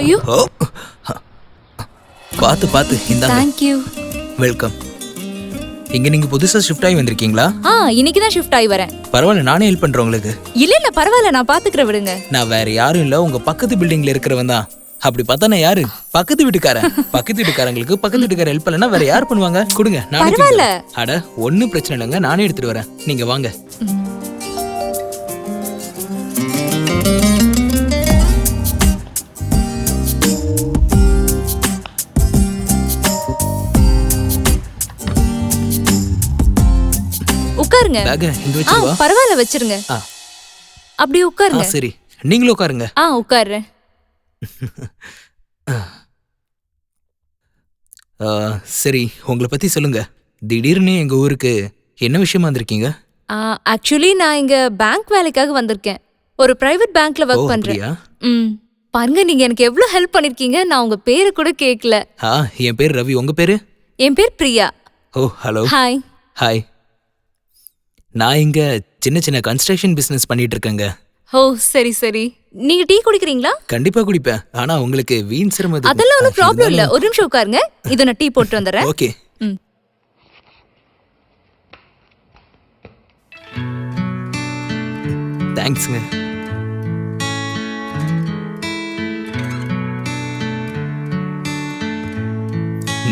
ஐயோ ஓ பாத்து பாத்து இந்தாங்க. Thank you. வெல்கம். இங்க நீங்க புதுசா ஷிஃப்ட் ஆகி வந்திருக்கீங்களா? இன்னைக்கு தான் ஷிஃப்ட் ஆகி வரேன். பரவாயில்ல, நானே ஹெல்ப் பண்றேன் உங்களுக்கு. இல்ல பரவாயில்ல, நான் பாத்துக்கிறேன் விடுங்க. நான் வேற யாரும் இல்ல, உங்க பக்கத்து பில்டிங்ல இருக்கிறவன் தான். அப்படி பார்த்தா நான் யாரு? பக்கத்து வீட்டுக்காரன். பக்கத்து வீட்டுக்காரங்களுக்கு பக்கத்து வீட்டுக்கார ஹெல்ப் பண்ணலன்னா வேற யார் பண்ணுவாங்க? கொடுங்க, நானே பரவாயில்ல. அட ஒன்னும் பிரச்சனை இல்லைங்க, நானே எடுத்துட்டு வரேன். நீங்க வாங்க. உட்காருங்க. பேக இங்க வச்சிருவா. பரவாயில்ல வச்சிருங்க. அப்படி உட்காருங்க. சரி, நீங்களும் உட்காருங்க. உட்காருறேன். சரி, உங்களை பத்தி சொல்லுங்க. திடீர்னு எங்க ஊருக்கு என்ன விஷயமா வந்திருக்கீங்க? ஆக்சுவலி நான் இங்க பேங்க் வேலைக்காக வந்திருக்கேன். ஒரு பிரைவேட் பேங்க்ல ஒர்க் பண்றேன். பாருங்க, நீங்க எனக்கு எவ்வளவு ஹெல்ப் பண்ணிருக்கீங்க. நான் உங்க பேரு கூட கேட்கல. என் பேர் ரவி. உங்க பேரு? என் பேர் பிரியா. ஓ ஹலோ. ஹாய். ஹாய். நான் இங்க சின்ன சின்ன கன்ஸ்ட்ரக்ஷன் பிசினஸ் பண்ணிட்டு இருக்கேங்க. ஓ சரி சரி. நீங்க டீ குடிக்கிறீங்களா? கண்டிப்பா குடிப்பேன். ஆனா உங்களுக்கு வீண் சிரமம் அதெல்லாம் ஒன்றும் ப்ராப்ளம் இல்ல. ஒரு நிமிஷம் உட்காருங்க. இதை நான் டீ போட்டு வந்துடுறேன். ஓகே. தேங்க்ஸ்ங்க.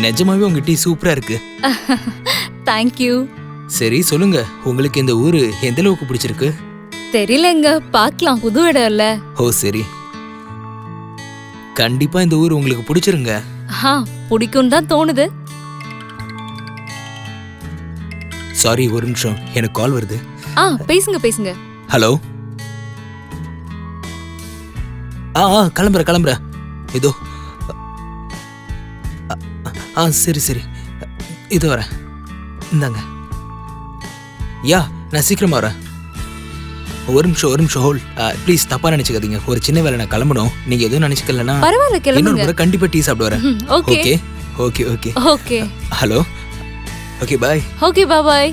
நிஜமாவே உங்க டீ சூப்பரா இருக்கு. Thank you. சரி சொல்லுங்க, உங்களுக்கு இந்த ஊரு எந்த அளவுக்கு பிடிச்சிருக்கு? தெரியலங்க, பார்க்கலாம். புது இடம் இல்ல. ஓ சரி, கண்டிப்பா இந்த ஊர் உங்களுக்கு பிடிச்சிருங்க. பிடிக்கும் தான் தோணுது. சாரி, ஒரு நிமிஷம், எனக்கு கால் வருது. பேசுங்க பேசுங்க. ஹலோ. கிளம்புறேன். இதோ. சரி சரி, இதோ வரேன். இந்தாங்க. நான் சீக்கிரமா வரேன். ஒரு நிமிஷம் ஹோல்ட் ப்ளீஸ். தப்பா நினைச்சுக்காதீங்க, ஒரு சின்ன வேலை, நான் கிளம்பணும். நீங்க எதுவும் நினைச்சுக்கலன்னா பரவாயில்ல, கிளம்புங்க. இன்னொரு கண்டிப்பா டீ சாப்பிட வரேன். Okay okay okay okay. Hello. Okay bye. Okay bye.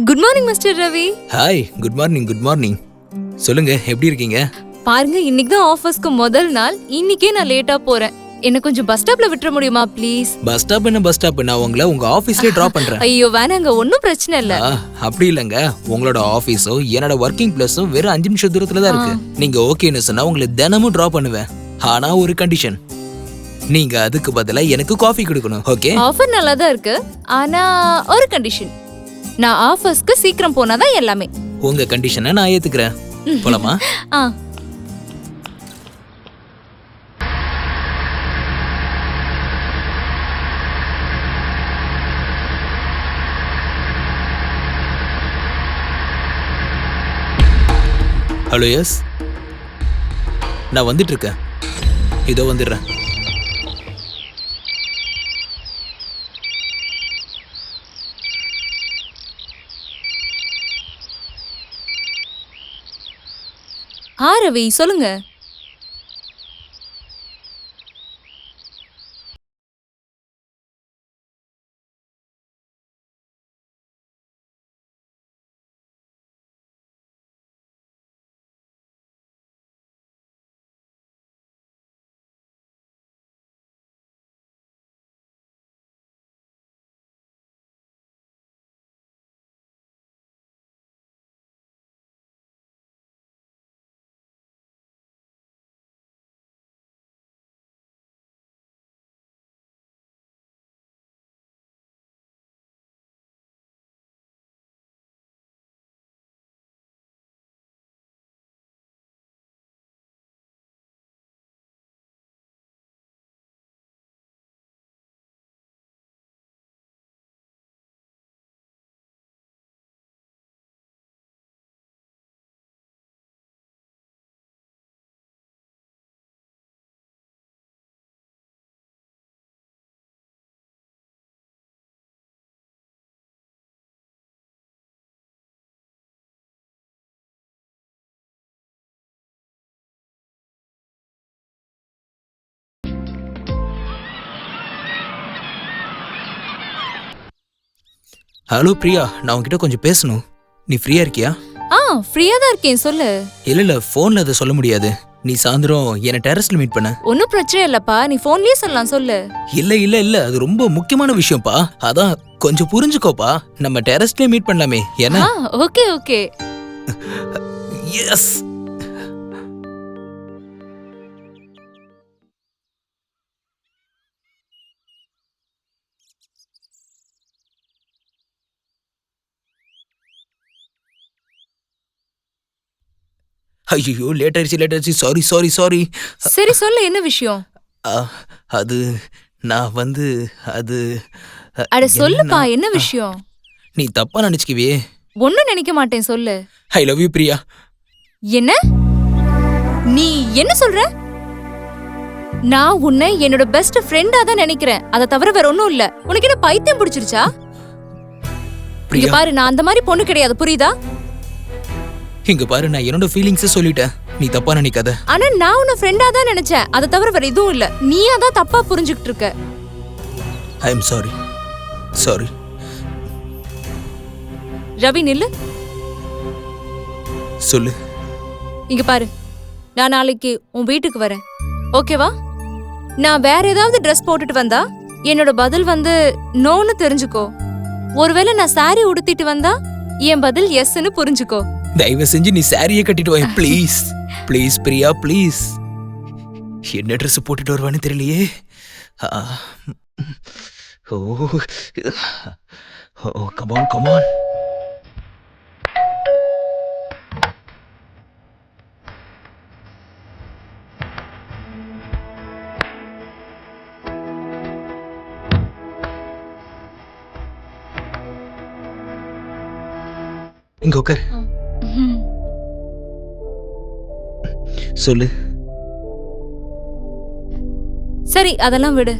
Good morning mister Ravi. Hi, good morning. சொல்லுங்க, எப்படி இருக்கீங்க? பாருங்க, இன்னைக்கு தான் ஆபீஸ்க்கு முதல் நாள். இன்னைக்கே நான் லேட்டா போறேன். என்ன கொஞ்சம் பஸ் ஸ்டாப்ல விட்டுற முடியுமா ப்ளீஸ்? பஸ் ஸ்டாப் என்ன பஸ் ஸ்டாப்? நான் உங்களை உங்க ஆபீஸ்லயே டிராப் பண்றேன். ஐயோ வேணாங்க, ஒன்னும் பிரச்சனை இல்ல. அப்படி இல்லங்க, உங்களோட ஆபீஸோ என்னோட ஒர்க்கிங் பிளேஸும் வெறும் 5 நிமிஷம் தூரத்துல தான் இருக்கு. நீங்க ஓகேன்னு சொன்னா உங்களை தினமும் டிராப் பண்ணுவேன். ஆனா ஒரு கண்டிஷன், நீங்க அதுக்கு பதிலா எனக்கு காஃபி கொடுக்கணும். ஓகே? ஆஃபர் நல்லா தான் இருக்கு, ஆனா ஒரு கண்டிஷன். நான் ஆபீஸ்க்கு சீக்கிரம் போனாதான் எல்லாமே. உங்க கண்டிஷனை நான் ஏத்துக்கிறேன். போலாமா? ஹலோ. எஸ், நான் வந்துட்டு இருக்கேன். இதோ வந்துடுறேன். ரவி சொல்லுங்க. ஹலோ பிரியா, நான் உன்கிட்ட கொஞ்சம் பேசணும். நீ ஃப்ரீயா இருக்கியா? ஃப்ரீயா தான் இருக்கேன், சொல்லு. இல்ல போன்ல அதை சொல்ல முடியாது. நீ சாயந்தரம் என்ன டெரஸ்ல மீட் பண்ண. ஒன்னும் பிரச்சனை இல்லப்பா, நீ போன்லயே சொல்லலாம், சொல்லு. இல்ல அது ரொம்ப முக்கியமான விஷயம்ப்பா. அதான் கொஞ்சம் புரிஞ்சுக்கோப்பா. நம்ம டெரஸ்லயே மீட் பண்ணலாமே என்ன? Okay okay. எஸ். ஐயோ, லேட் ஆயிடுச்சு. சாரி. சரி சொல்லு, என்ன விஷயம்? அது நான் வந்து அது அட சொல்லுப்பா, என்னன்னா, என்ன விஷயம்? நீ தப்பா நினைச்சுக்குவே. ஒன்னும் நினைக்க மாட்டேன், சொல்லு. ஐ லவ் யூ பிரியா. என்ன? நீ என்ன சொல்ற? நான் உன்னை என்னோட பெஸ்ட் ஃப்ரெண்டா தான் நினைக்கிறேன். அதை தவிர வேற ஒண்ணும் இல்ல. உனக்கு என்ன பைத்தியம் பிடிச்சிருச்சா? இங்க பிரியா, பாரு, நான் அந்த மாதிரி பொண்ணு கிடையாது, புரியுதா? இங்க பாரு, நான் என்னோட ஃபீலிங்ஸ் சொல்லிட்டேன். நீ தப்பா நினைக்காத. ஆனா நான் உன்னை ஃப்ரெண்டா தான் நினைச்சேன். அதை தவிர வேற எதுவும் இல்ல. நீயா தான் தப்பா புரிஞ்சுக்கிட்டு இருக்க. I am sorry. ரவி, நில்லு. சொல்லு. இங்க பாரு, நான் நாளைக்கு உன் வீட்டுக்கு வரேன், ஓகேவா? நான் வேற ஏதாவது ட்ரெஸ் போட்டுட்டு வந்தா என்னோட பதில் வந்து நோன்னு தெரிஞ்சுக்கோ. ஒருவேளை நான் சாரி உடுத்திட்டு வந்தா என் பதில் எஸ்ன்னு புரிஞ்சுக்கோ. தயவு செஞ்சு நீ சாரியே கட்டிட்டு வா ப்ளீஸ் பிரியா, ப்ளீஸ். என்ன ட்ரெஸ் போட்டுட்டு வருவான்னு தெரியலையே. ஓ கமான். இங்க உட்கார். சொல்லு. சரி, அதெல்லாம் விடு.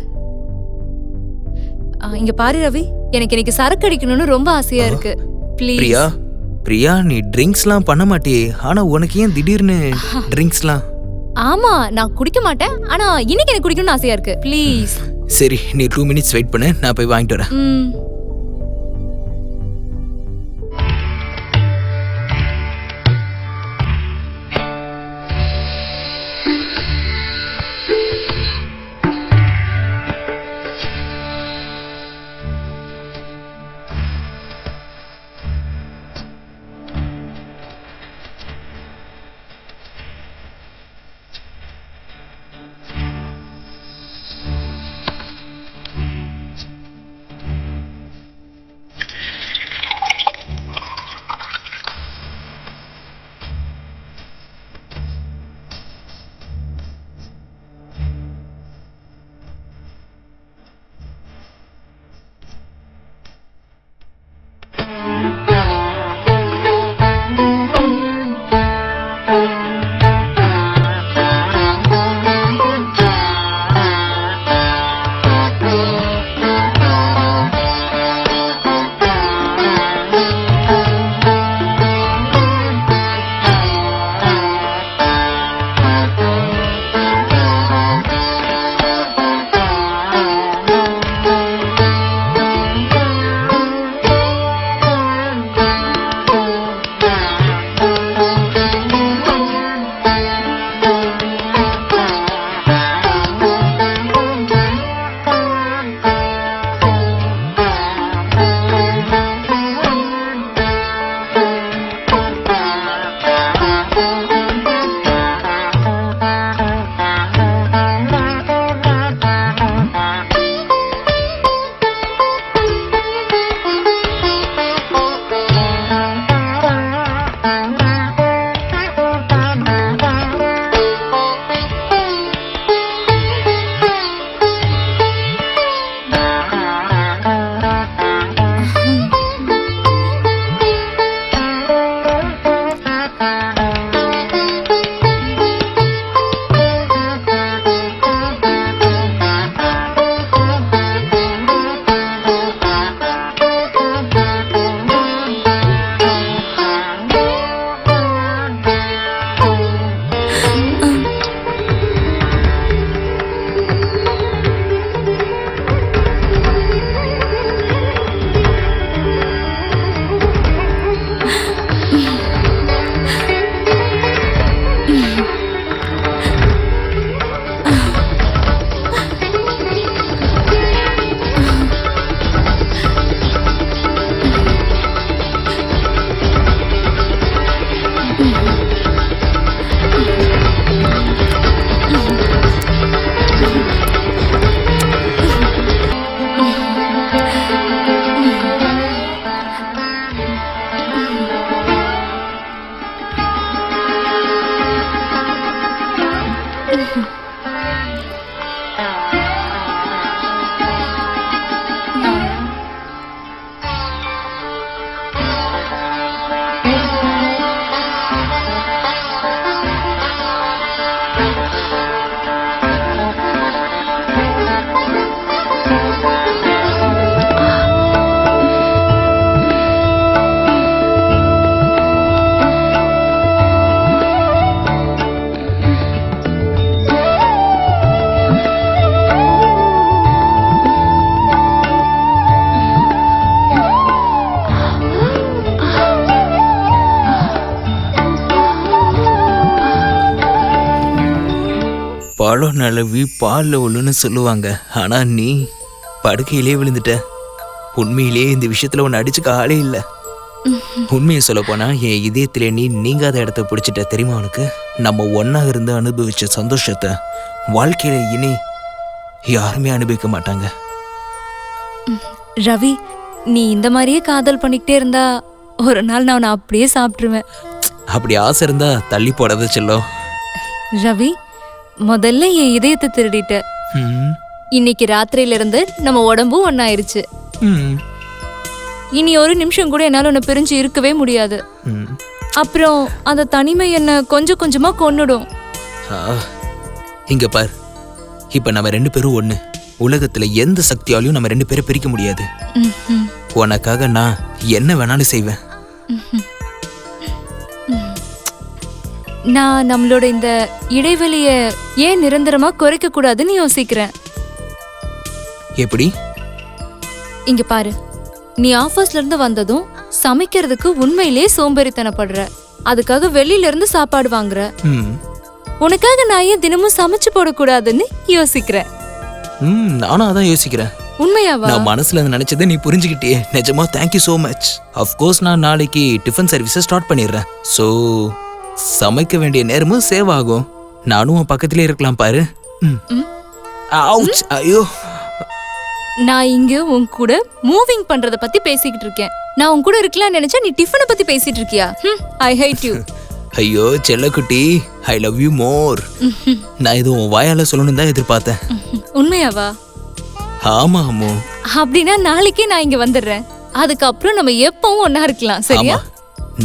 இங்க பாரு ரவி, எனக்கு இன்னைக்கு சரக்கு அடிக்கணும்னு ரொம்ப ஆசையா இருக்கு. ப்ளீஸ். பிரியா, நீ ட்ரிங்க்ஸ்லாம் பண்ண மாட்டியே. ஆனா உனக்கு ஏன் திடீர்னு ட்ரிங்க்ஸ்லாம்? ஆமா, நான் குடிக்க மாட்டேன். ஆனா இன்னைக்கு எனக்கு குடிக்கணும்னு ஆசையா இருக்கு. ப்ளீஸ். சரி, நீ 2 minutes வெயிட் பண்ணு, நான் போய் வாங்கிட்டு வரேன். பழம் நழுவி பாலில் உள்ளுன்னு சொல்லுவாங்க. ஆனா நீ படுக்கையிலே விழுந்துட்ட. உண்மையிலேயே இந்த விஷயத்துல உன்னை அடிச்சுக்க ஆளே இல்லை. உண்மையை சொல்ல போனா என் இதயத்திலே நீ நீங்காத இடத்த பிடிச்சிட்ட. தெரியுமா உனக்கு? நம்ம ஒன்னா இருந்து அனுபவிச்ச சந்தோஷத்தை வாழ்க்கையில இனி யாருமே அனுபவிக்க மாட்டாங்க. ரவி, நீ இந்த மாதிரியே காதல் பண்ணிக்கிட்டே இருந்தா ஒரு நாள் நான் உன்னை அப்படியே சாப்பிட்டுருவேன். அப்படி ஆசை இருந்தா தள்ளி போடாத செல்லம். ரவி, முதல்ல என் இதயத்தை திருடிட்ட. இன்னைக்கு ராத்திரியில இருந்து நம்ம உடம்பும் ஒன்னாயிருச்சு. இனி ஒரு நிமிஷம் கூட என்னால உன்னை பிரிஞ்சு இருக்கவே முடியாது. அப்புறம் அந்த தனிமை என்ன கொஞ்சம் கொஞ்சமா கொன்னுடும். இங்க பார், இப்ப நம்ம 2 பேரும் ஒண்ணு. உலகத்துல எந்த சக்தியாலையும் நம்ம 2 பேரை பிரிக்க முடியாது. உனக்காக நான் என்ன வேணாலும் செய்வேன். நான் நம்மளோட இந்த இடைவெளிய ஏன் நிரந்தரமா குறைக்க கூடாதுன்னு யோசிக்கிறேன். எப்படி? இங்க பாரு, நீ ஆபீஸ்ல இருந்து வந்ததும் சமைக்கிறதுக்கு உண்மையிலேயே சோம்பேறித்தனப்படுற. அதுக்காக வெளியில இருந்து சாப்பாடு வாங்குற. உனக்காக நான் ஏன் தினமும் சமைச்சு போடக்கூடாதுன்னு யோசிக்கிறேன். நானும் அதான் யோசிக்கிறேன். உண்மையாவா? நான் மனசுல நினைச்சதை நீ புரிஞ்சுக்கிட்டியே. நிஜமா தேங்க்யூ சோ மச். அஃப்கோர்ஸ் நான் நாளைக்கு டிஃபன் சர்வீஸை ஸ்டார்ட் பண்ணிடுறேன். ஸோ சமைக்க வேண்டிய நேரமும் சேவ் ஆகும். நானும் உன் பக்கத்திலே இருக்கலாம் பாரு. ஐயோ, நான் இங்க உன் கூட மூவிங் பண்றத பத்தி பேசிக்கிட்டு இருக்கேன். நான் உன் கூட இருக்கலாம்னு நினைச்சா நீ டிஃபனை பத்தி பேசிட்டு இருக்கியா? ஐ ஹேட் யூ. ஐயோ செல்லக்குட்டி, ஐ லவ் யூ மோர். நான் இது உன் வாயால சொல்லணும் தான் எதிர்பார்த்தேன். உண்மையாவா? ஆமா அம்மோ. அப்படின்னா நாளைக்கே நான் இங்க வந்துடுறேன். அதுக்கப்புறம் நம்ம எப்பவும் ஒன்னா இருக்கலாம், சரியா?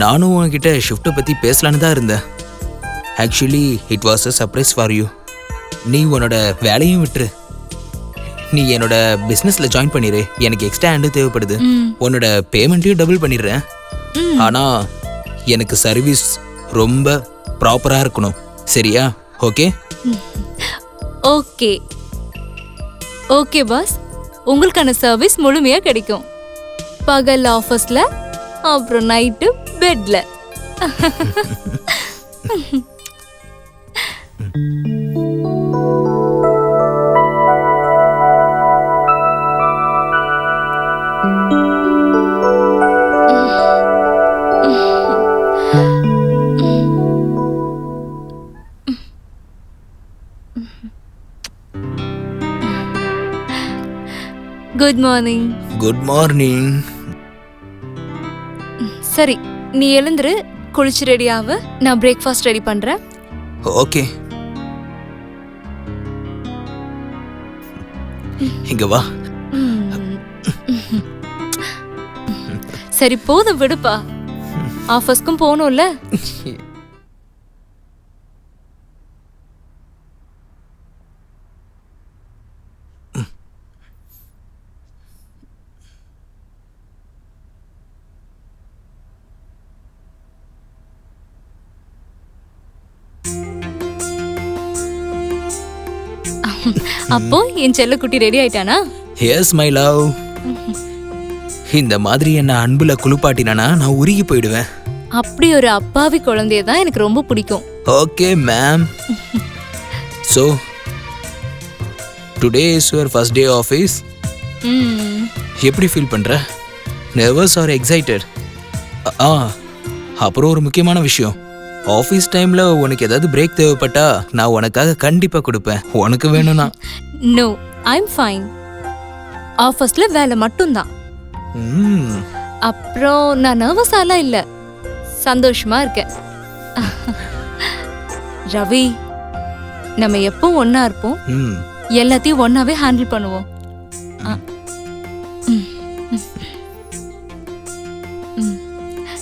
நானும் உன்கிட்ட ஷிஃப்ட்டை பத்தி பேசலான்னு தான் இருந்தேன். Actually it was a surprise for you. நீ உன்னோட வேலையும் விட்டுரு. நீ என்னோட பிஸ்னஸ்ல ஜாயின் பண்ணிடு. எனக்கு எக்ஸ்ட்ரா ஹேண்டு தேவைப்படுது. உன்னோட பேமெண்ட்டையும் டபுள் பண்ணிடுறேன். ஆனா எனக்கு சர்வீஸ் ரொம்ப ப்ராப்பரா இருக்கணும், சரியா? ஓகே ஓகே ஓகே பாஸ், உங்களுக்கான சர்வீஸ் முழுமையா கிடைக்கும். பகல் ஆஃபீஸ்ல, அப்புறம் நைட்டு பெட்ல. Good morning. Good morning. சரி, நீ எழுந்துரு, குளிச்சு ரெடி ஆகு. நான் பிரேக்ஃபாஸ்ட் ரெடி பண்றேன். ஓகே, இங்க வா. சரி போதும், விடுப்பா. ஆஃபீஸ்க்கும் போகணும்ல. அப்போ என் செல்லக்குட்டி ரெடி ஆயிட்டானா? Yes my love. இந்த மாதிரி என்ன அன்புல குளிப்பாட்டினா நான் உருகி போயிடுவேன். அப்படி ஒரு அப்பாவி குழந்தைய தான் எனக்கு ரொம்ப பிடிக்கும். Okay ma'am. So today is your first day office. எப்படி ஃபீல் பண்ற? Nervous R excited? அப்புறம் ஒரு முக்கியமான விஷயம், ஆஃபீஸ் டைம்ல உனக்கு ஏதாவது பிரேக் தேவைப்பட்டா நான் உனக்காக கண்டிப்பா கொடுப்பேன். உனக்கு வேணும்னா? No, I am fine. ஆஃபீஸ்ல வேலை மட்டும்தான். அப்புறம் நான் நர்வஸாலாம் இல்ல, சந்தோஷமா இருக்கேன். ரவி, நம்ம எப்பவும் ஒண்ணா இருப்போம், ம் எல்லாத்தையும் ஒண்ணாவே ஹேண்டில் பண்ணுவோம். ஆ. ம். ம்.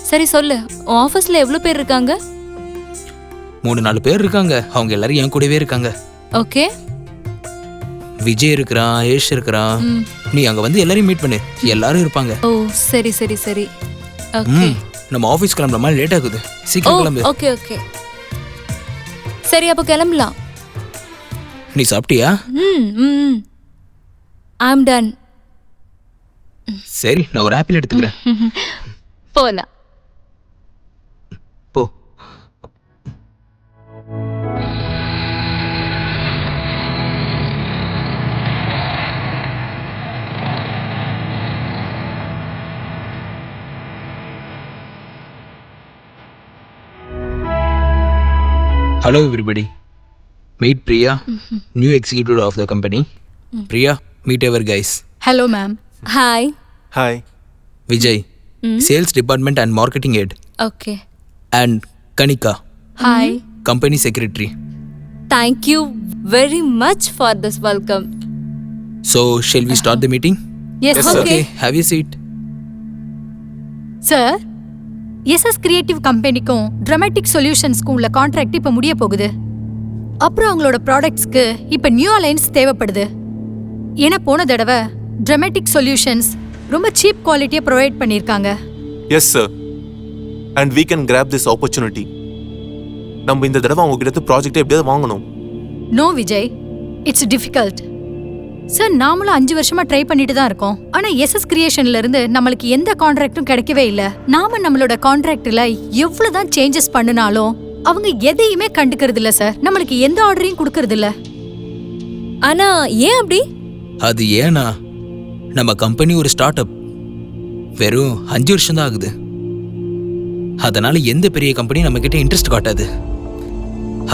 சரி சொல்லு, உன் ஆபீஸ்ல எவ்வளவு பேர் இருக்காங்க? 3-4 பேர் இருக்காங்க. அவங்க எல்லாரும் என் கூடவே இருக்காங்க. ஓகே. விஜய் இருக்கிறான், ஏஷ் இருக்கிறான். ம். நீ அங்க வந்து எல்லாரையும் மீட் பண்ணு, எல்லாரும் இருப்பாங்க. ஓ சரி சரி சரி. ஓகே. ம் நம்ம ஆபீஸ் கிளம்புற மாதிரி லேட் ஆகுது, ஓ சீக்கிரம் கிளம்பு. Okay okay. சரி அப்ப கிளம்பலாம். நீ சாப்பிட்டியா? ம் ம். ஐ அம் டன். சரி, நான் ஒரு ஆப்பிள் எடுத்துக்கிறேன். போலாம். போ. Hello everybody. Meet Priya, new executive of the company. Priya, meet our guys. Hello, ma'am. Hi. Hi. Vijay, sales department and marketing head. Okay. And Kanika, hi. company secretary. Thank you very much for this welcome. So, shall we start the meeting? Yes, Yes, sir. sir. Okay, have a seat. Sir, SS creative கம்பெனிக்கும் dramatic சொல்யூஷன்ஸ்க்கும் உள்ள contract இப்போ முடிய போகுது. அப்புறம் அவங்களோட ப்ராடக்ட்ஸ்க்கு இப்போ new alliance தேவைப்படுது. ஏன்னா போன தடவை ட்ராமாட்டிக் சொல்யூஷன்ஸ் ரொம்ப சீப் குவாலிட்டியை ப்ரொவைட் பண்ணியிருக்காங்க. Yes, sir. And we can grab this opportunity. நம்ம இந்த தடவை அவங்க கிட்ட ப்ராஜெக்ட் எப்படியாவது வாங்கணும். No Vijay, it's difficult. Sir நாமளும் 5 வருஷமா ட்ரை பண்ணிட்டு தான் இருக்கோம். ஆனா எஸ்எஸ் கிரியேஷன்ல இருந்து நம்மளுக்கு எந்த கான்ட்ராக்டும் கிடைக்கவே இல்ல. நாம நம்மளோட கான்ட்ராக்ட்ல எவ்வளவுதான் சேஞ்சஸ் பண்ணினாலும் அவங்க எதையுமே கண்டுக்கிறது இல்ல சார். நம்மளுக்கு எந்த ஆர்டரையும் கொடுக்கறது இல்ல. ஆனா ஏன் அப்படி? அது ஏன்னா நம்ம கம்பெனி ஒரு ஸ்டார்ட் அப், வெறும் 5 வருஷம் தான் ஆகுது. அதனால எந்த பெரிய கம்பெனி நம்ம கிட்ட இன்ட்ரெஸ்ட் காட்டாது.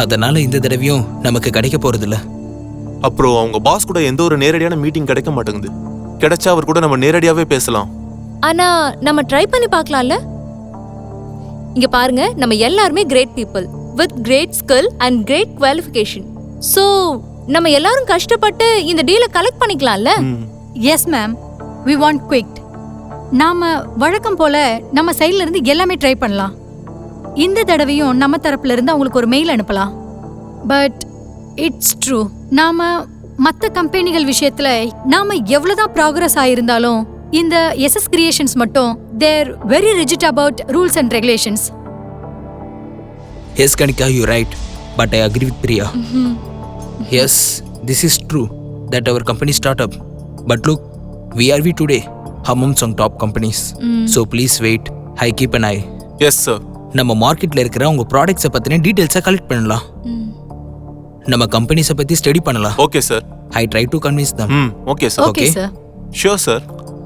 அதனால இந்த தடவையும் நமக்கு கிடைக்க போறதில்ல. அப்புறம் அவங்க பாஸ் கூட எந்த ஒரு நேரடியான மீட்டிங் கிடைக்க மாட்டேங்குது. கிடைச்சா அவர் கூட நம்ம நேரடியாவே பேசலாம். ஆனா நம்ம ட்ரை பண்ணி பார்க்கலாம்ல. இங்க பாருங்க, நம்ம எல்லாருமே great people with great skill and great qualification. So நம்ம எல்லாரும் கஷ்டப்பட்டு இந்த டீலை கலெக்ட் பண்ணிக்கலாம்ல. Yes ma'am, we want quick. நாம வழக்கம் போல நம்ம சைட்ல இருந்து எல்லாமே ட்ரை பண்ணலாம். இந்த தடவையும் நம்ம தரப்புல இருந்து அவங்களுக்கு ஒரு மெயில் அனுப்பலாம். பட் இட்ஸ் ட்ரூ, நாம மற்ற கம்பெனிகள் விஷயத்துல நாம எவ்வளவுதான் ப்ராக்ரஸ் ஆயிருந்தாலும் இந்த எஸ்எஸ் கிரியேஷன்ஸ் மட்டும் they're very rigid about rules and regulations. Yes, Kanika, you're right. But I agree with Priya. Yes, this is true that our company startup. But look, we are today among some top companies. So please wait. I keep an eye. Yes, sir. நம்ம மார்க்கெட்ல இருக்கிற உங்க ப்ராடக்ட்ஸை பத்தின டீடைல்ஸை collect பண்ணலாம். நம்ம கம்பெனிஸை பத்தி study பண்ணலாம். Okay, sir. I try to convince them. Okay, sir. Okay Okay. Sir. Sure, sir.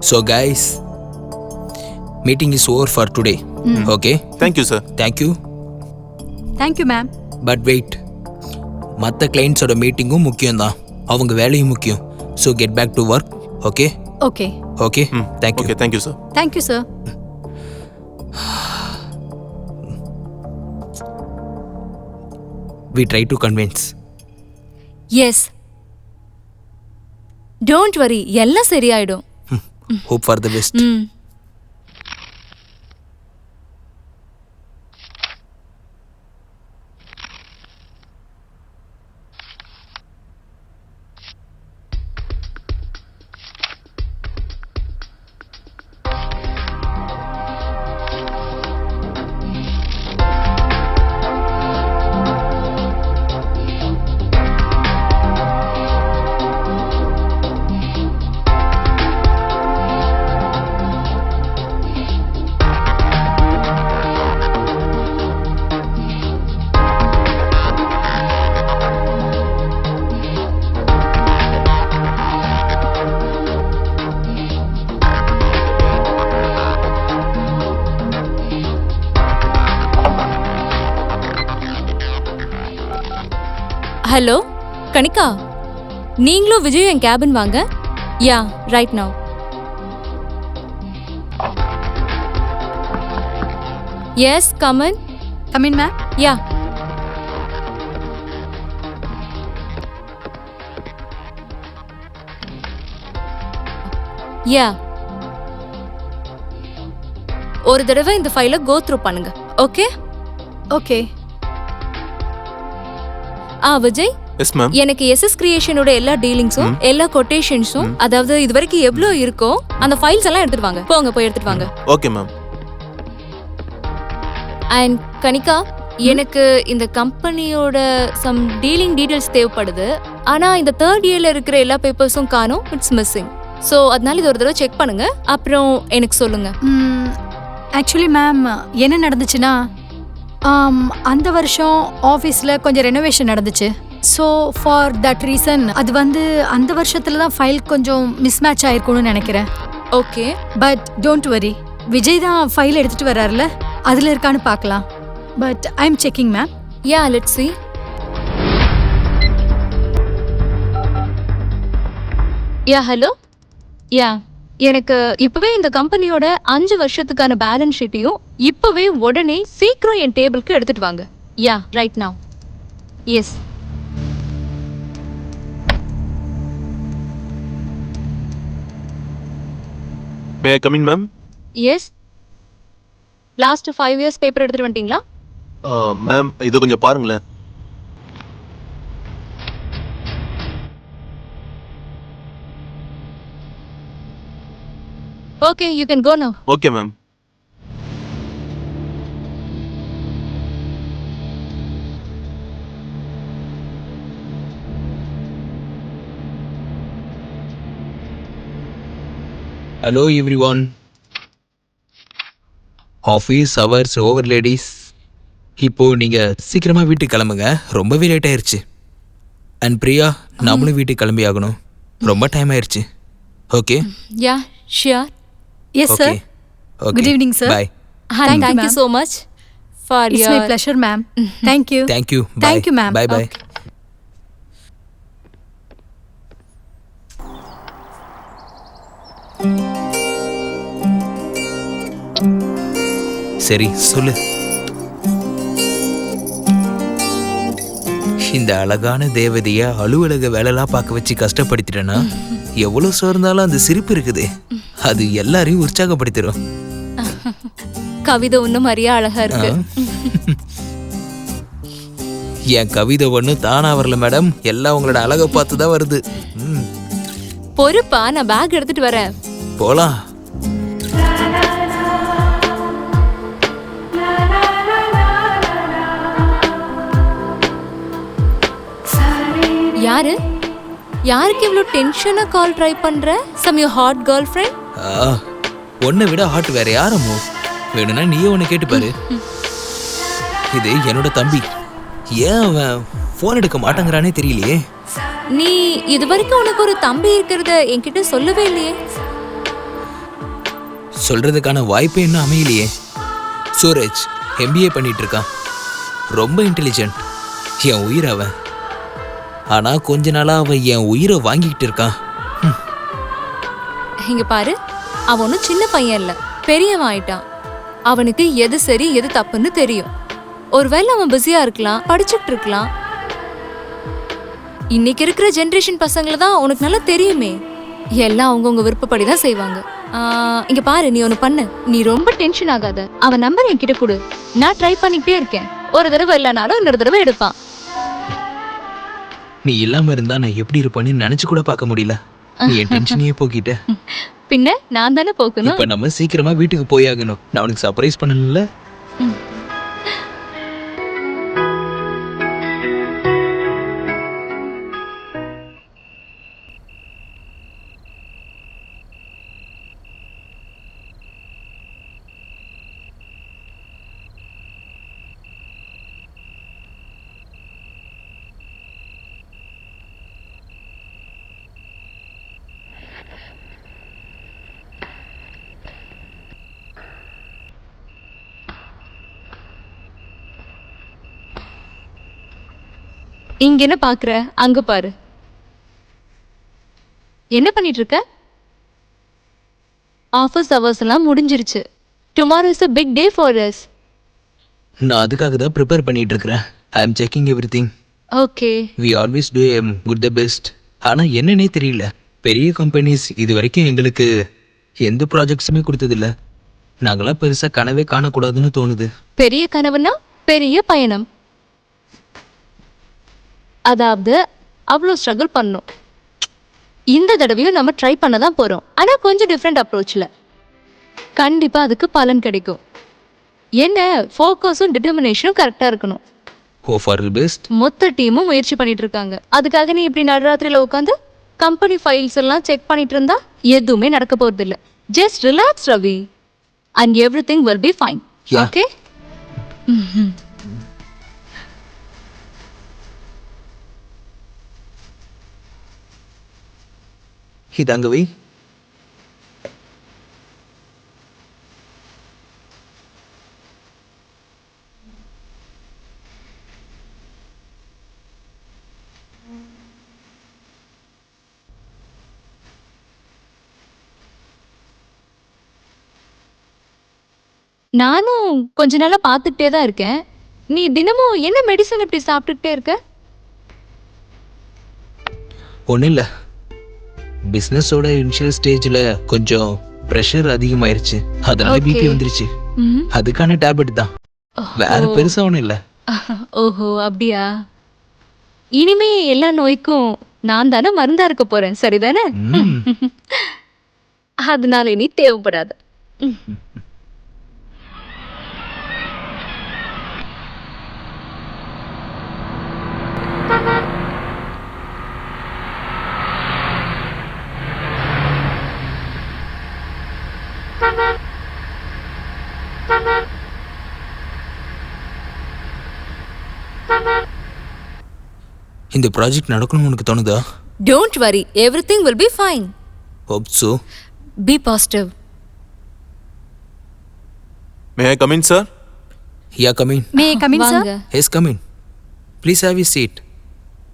So guys, meeting is over for today. Okay? Thank you, sir. Thank you. Thank you ma'am. But wait. மற்ற கிளைண்ட்ஸோட மீட்டிங்கும் முக்கியம் தான், அவங்க வேலையும் முக்கியம். So get back to work. Okay? Okay. Okay? Thank you. Okay, thank you, sir. Thank you sir. We try to convince. Yes, don't worry, எல்லாம் சரியாயிடும். Hope for the best. ம். Hello Kanika, நீங்களும் விஜயும் என் கேபின் வாங்க. Yeah, right now. Yes, come in. Come in ma'am. Yeah. Yeah, ஒரு தடவை இந்த ஃபைலை கோ த்ரூ பண்ணுங்க. Okay okay. Vijay, yes ma'am. எனக்கு எஸ்எஸ் கிரியேஷனோட எல்லா டீலிங்ஸும் எல்லா கொட்டேஷன்ஸும், அதாவது இது வரைக்கும் எவ்வளோ இருக்கோ அந்த ஃபைல்ஸ் எல்லாம் எடுத்துட்டு வாங்க. போங்க, போய் எடுத்துட்டு வாங்க. Okay ma'am. அண்ட் கனிகா, எனக்கு இந்த கம்பெனியோட சம் டீலிங் டீடைல்ஸ் தேவைப்படுது. ஆனா இந்த தேர்ட் இயர்ல இருக்கிற எல்லா பேப்பர்ஸும் காணோம். It's missing. ஸோ அதனால இது ஒரு தடவை செக் பண்ணுங்க, அப்புறம் எனக்கு சொல்லுங்க. ஆக்சுவலி மேம், என்ன நடந்துச்சுன்னா அந்த வருஷம் ஆஃபீஸில் கொஞ்சம் ரெனோவேஷன் நடந்துச்சு. ஸோ ஃபார் தட் ரீசன் அது வந்து அந்த வருஷத்துல தான் ஃபைல் கொஞ்சம் மிஸ்மேட்ச் ஆயிருக்கும்னு நினைக்கிறேன். Okay, but don't worry, Vijay தான் ஃபைல் எடுத்துட்டு வர்றாருல, அதில் இருக்கான்னு பார்க்கலாம். But I am checking ma'am. Yeah, let's see. Yeah, hello. Yeah, எனக்கு இப்பவே இந்த கம்பெனியோட 5 வருஷத்துக்கான பேலன்ஸ் ஷீட்டையும் இப்பவே உடனே சீக்கிரம் என் டேபிளுக்கு எடுத்துட்டு வாங்க. Yeah, right now. Yes. May I come in ma'am? Yes. Last 5 years paper எடுத்துட்டு வந்துட்டீங்களா? மேம், இது கொஞ்சம் பாருங்களேன். Okay, you can go now. Okay ma'am. Hello everyone. Office hours over ladies. இப்போ நீங்க சீக்கிரமா வீட்டுக்கு கிளம்புங்க, ரொம்பவே லேட் ஆயிருச்சு. அண்ட் பிரியா, நம்மளும் வீட்டுக்கு கிளம்பி ஆகணும், ரொம்ப டைம் ஆயிருச்சு. Okay? Yeah, sure. Yes sir. Good evening, sir. Bye. Thank you ma'am. so much for It's your... my pleasure, ma'am. Thank you. Thank you. Bye. Thank you, ma'am. Bye bye. Okay. சரி சொல்லு. இந்த அழகான தேவதைய அலுவலக வேலைலாம் பார்க்க வச்சு கஷ்டப்படுத்திட்டேன்னா எவ்வளவு சோர்ந்தாலும் அந்த சிரிப்பு இருக்குது, அது எல்லாரையும் உற்சாகப்படுத்திடும். கவிதை ஒன்னும் மரியா அழகா இருக்கு. என் கவிதை ஒன்றும் தானா வரல மேடம், எல்லாம் உங்களோட அழகை பார்த்து தான் வருது. பொறுப்பா, நான் பேக் எடுத்துட்டு வரேன். போலாம். யாரு யாருக்கு இவ்வளோ டென்ஷனா கால் ட்ரை பண்ற? Some you hot girlfriend? உன்னை விட ஹாட் வேற யாரமோ? வேணும்னா நீயே ஒன்று கேட்டு பாரு. இது என்னோட தம்பி, ஏன் அவன் ஃபோன் எடுக்க மாட்டேங்கிறானே தெரியலையே. நீ இது வரைக்கும் உனக்கு ஒரு தம்பி இருக்கிறத என்கிட்ட சொல்லவே இல்லையே. சொல்றதுக்கான வாய்ப்பே இன்னும் அமையலையே. சூரஜ் MBA பண்ணிட்டு இருக்கான், ரொம்ப இன்டெலிஜென்ட், என் உயிர் அவன். ஆனா கொஞ்ச நாளா அவன் என் உயிரை வாங்கிக்கிட்டு இருக்கான். இங்க பாரு, அவன் ஒன்றும் சின்ன பையன் இல்ல, பெரியவன் ஆயிட்டான். அவனுக்கு எது சரி எது தப்புன்னு தெரியும். ஒருவேளை அவன் பிஸியா இருக்கலாம், படிச்சுட்டு இருக்கலாம். இன்னைக்கு இருக்கிற ஜெனரேஷன் பசங்களை தான் உனக்கு நல்லா தெரியுமே, எல்லாம் அவங்கவுங்க விருப்பப்படி தான் செய்வாங்க. இங்க பாரு, நீ ஒன்று பண்ணு, நீ ரொம்ப டென்ஷன் ஆகாத. அவன் நம்பர் என்கிட்ட கொடு, நான் ட்ரை பண்ணிக்கிட்டே இருக்கேன். ஒரு தடவை இல்லைனாலும் இன்னொரு தடவை எடுப்பான். நீ இல்லாம இருந்தா நான் எப்படி இருப்பேன்னு நினைச்சு கூட பார்க்க முடியல. நீ என் டென்ஷனையே போக்கிட்ட. பின்ன நான் தானே போக்கணும். இப்ப நம்ம சீக்கிரமா வீட்டுக்கு போயாகணும். நான் உனக்கு சர்ப்ரைஸ் பண்ணணும்ல. இங்க என்ன பாக்குற? அங்க பாரு. என்ன பண்ணிட்டு இருக்க? ஆஃபீஸ் ஹவர்ஸ் எல்லாம் முடிஞ்சிருச்சு. Tomorrow is a big day for us. நான் அதுக்காக தான் ப்ரிப்பேர் பண்ணிட்டு இருக்கேன். I am checking everything. Okay. we always do good the best. ஆனா என்னன்னே தெரியல, பெரிய கம்பெனிஸ் இது வரைக்கும் எங்களுக்கு எந்த ப்ராஜெக்ட்ஸுமே கொடுத்ததில்ல. நாங்களாம் பெருசா கனவே காணக்கூடாதுன்னு தோணுது. பெரிய கனவுனா பெரிய பயணம். அதாவது அவ்வளோ ஸ்ட்ரகிள் பண்ணோம். இந்த தடவையும் நம்ம ட்ரை பண்ண தான் போறோம். ஆனா கொஞ்சம் டிஃப்ரெண்ட் அப்ரோச்ல. கண்டிப்பா அதுக்கு பலன் கிடைக்கும். என்ன ஃபோக்கஸும் டிட்டர்மினேஷனும் கரெக்டா இருக்கணும். Hope for the best. மொத்த டீமும் முயற்சி பண்ணிட்டு இருக்காங்க. அதுக்காக நீ இப்படி நடுராத்திரியில உட்காந்து கம்பெனி ஃபைல்ஸ் எல்லாம் செக் பண்ணிட்டு இருந்தா எதுவுமே நடக்க போறது இல்ல. Just relax Ravi and everything will be fine. Yeah. Okay? இதாங்க வை. நானும் கொஞ்ச நாளா பார்த்துக்கிட்டே தான் இருக்கேன். நீ தினமும் என்ன மெடிசன் இப்படி சாப்பிட்டுக்கிட்டே இருக்க? ஒன்றும் இல்லை, பிஸ்னஸோட இனிஷியல் ஸ்டேஜில் கொஞ்சம் ப்ரெஷர் அதிகமாயிருச்சு. அதனால Okay. பிபி வந்துருச்சு. அதுக்கான டேப்லெட் தான், வேற பெருசா ஒன்றும் இல்லை. ஓஹோ அப்படியா? இனிமே எல்லா நோய்க்கும் நான் தானே மருந்தா இருக்க போறேன், சரிதானே? அதனால இனி தேவைப்படாது. இந்த ப்ராஜெக்ட் நடக்கணும்னு உனக்கு தோணுதா? Don't worry, everything will be fine. Hope so. Be positive. May I come in sir? Yeah come in. May come in sir? வாங்க. Yes come in. Please have you seat.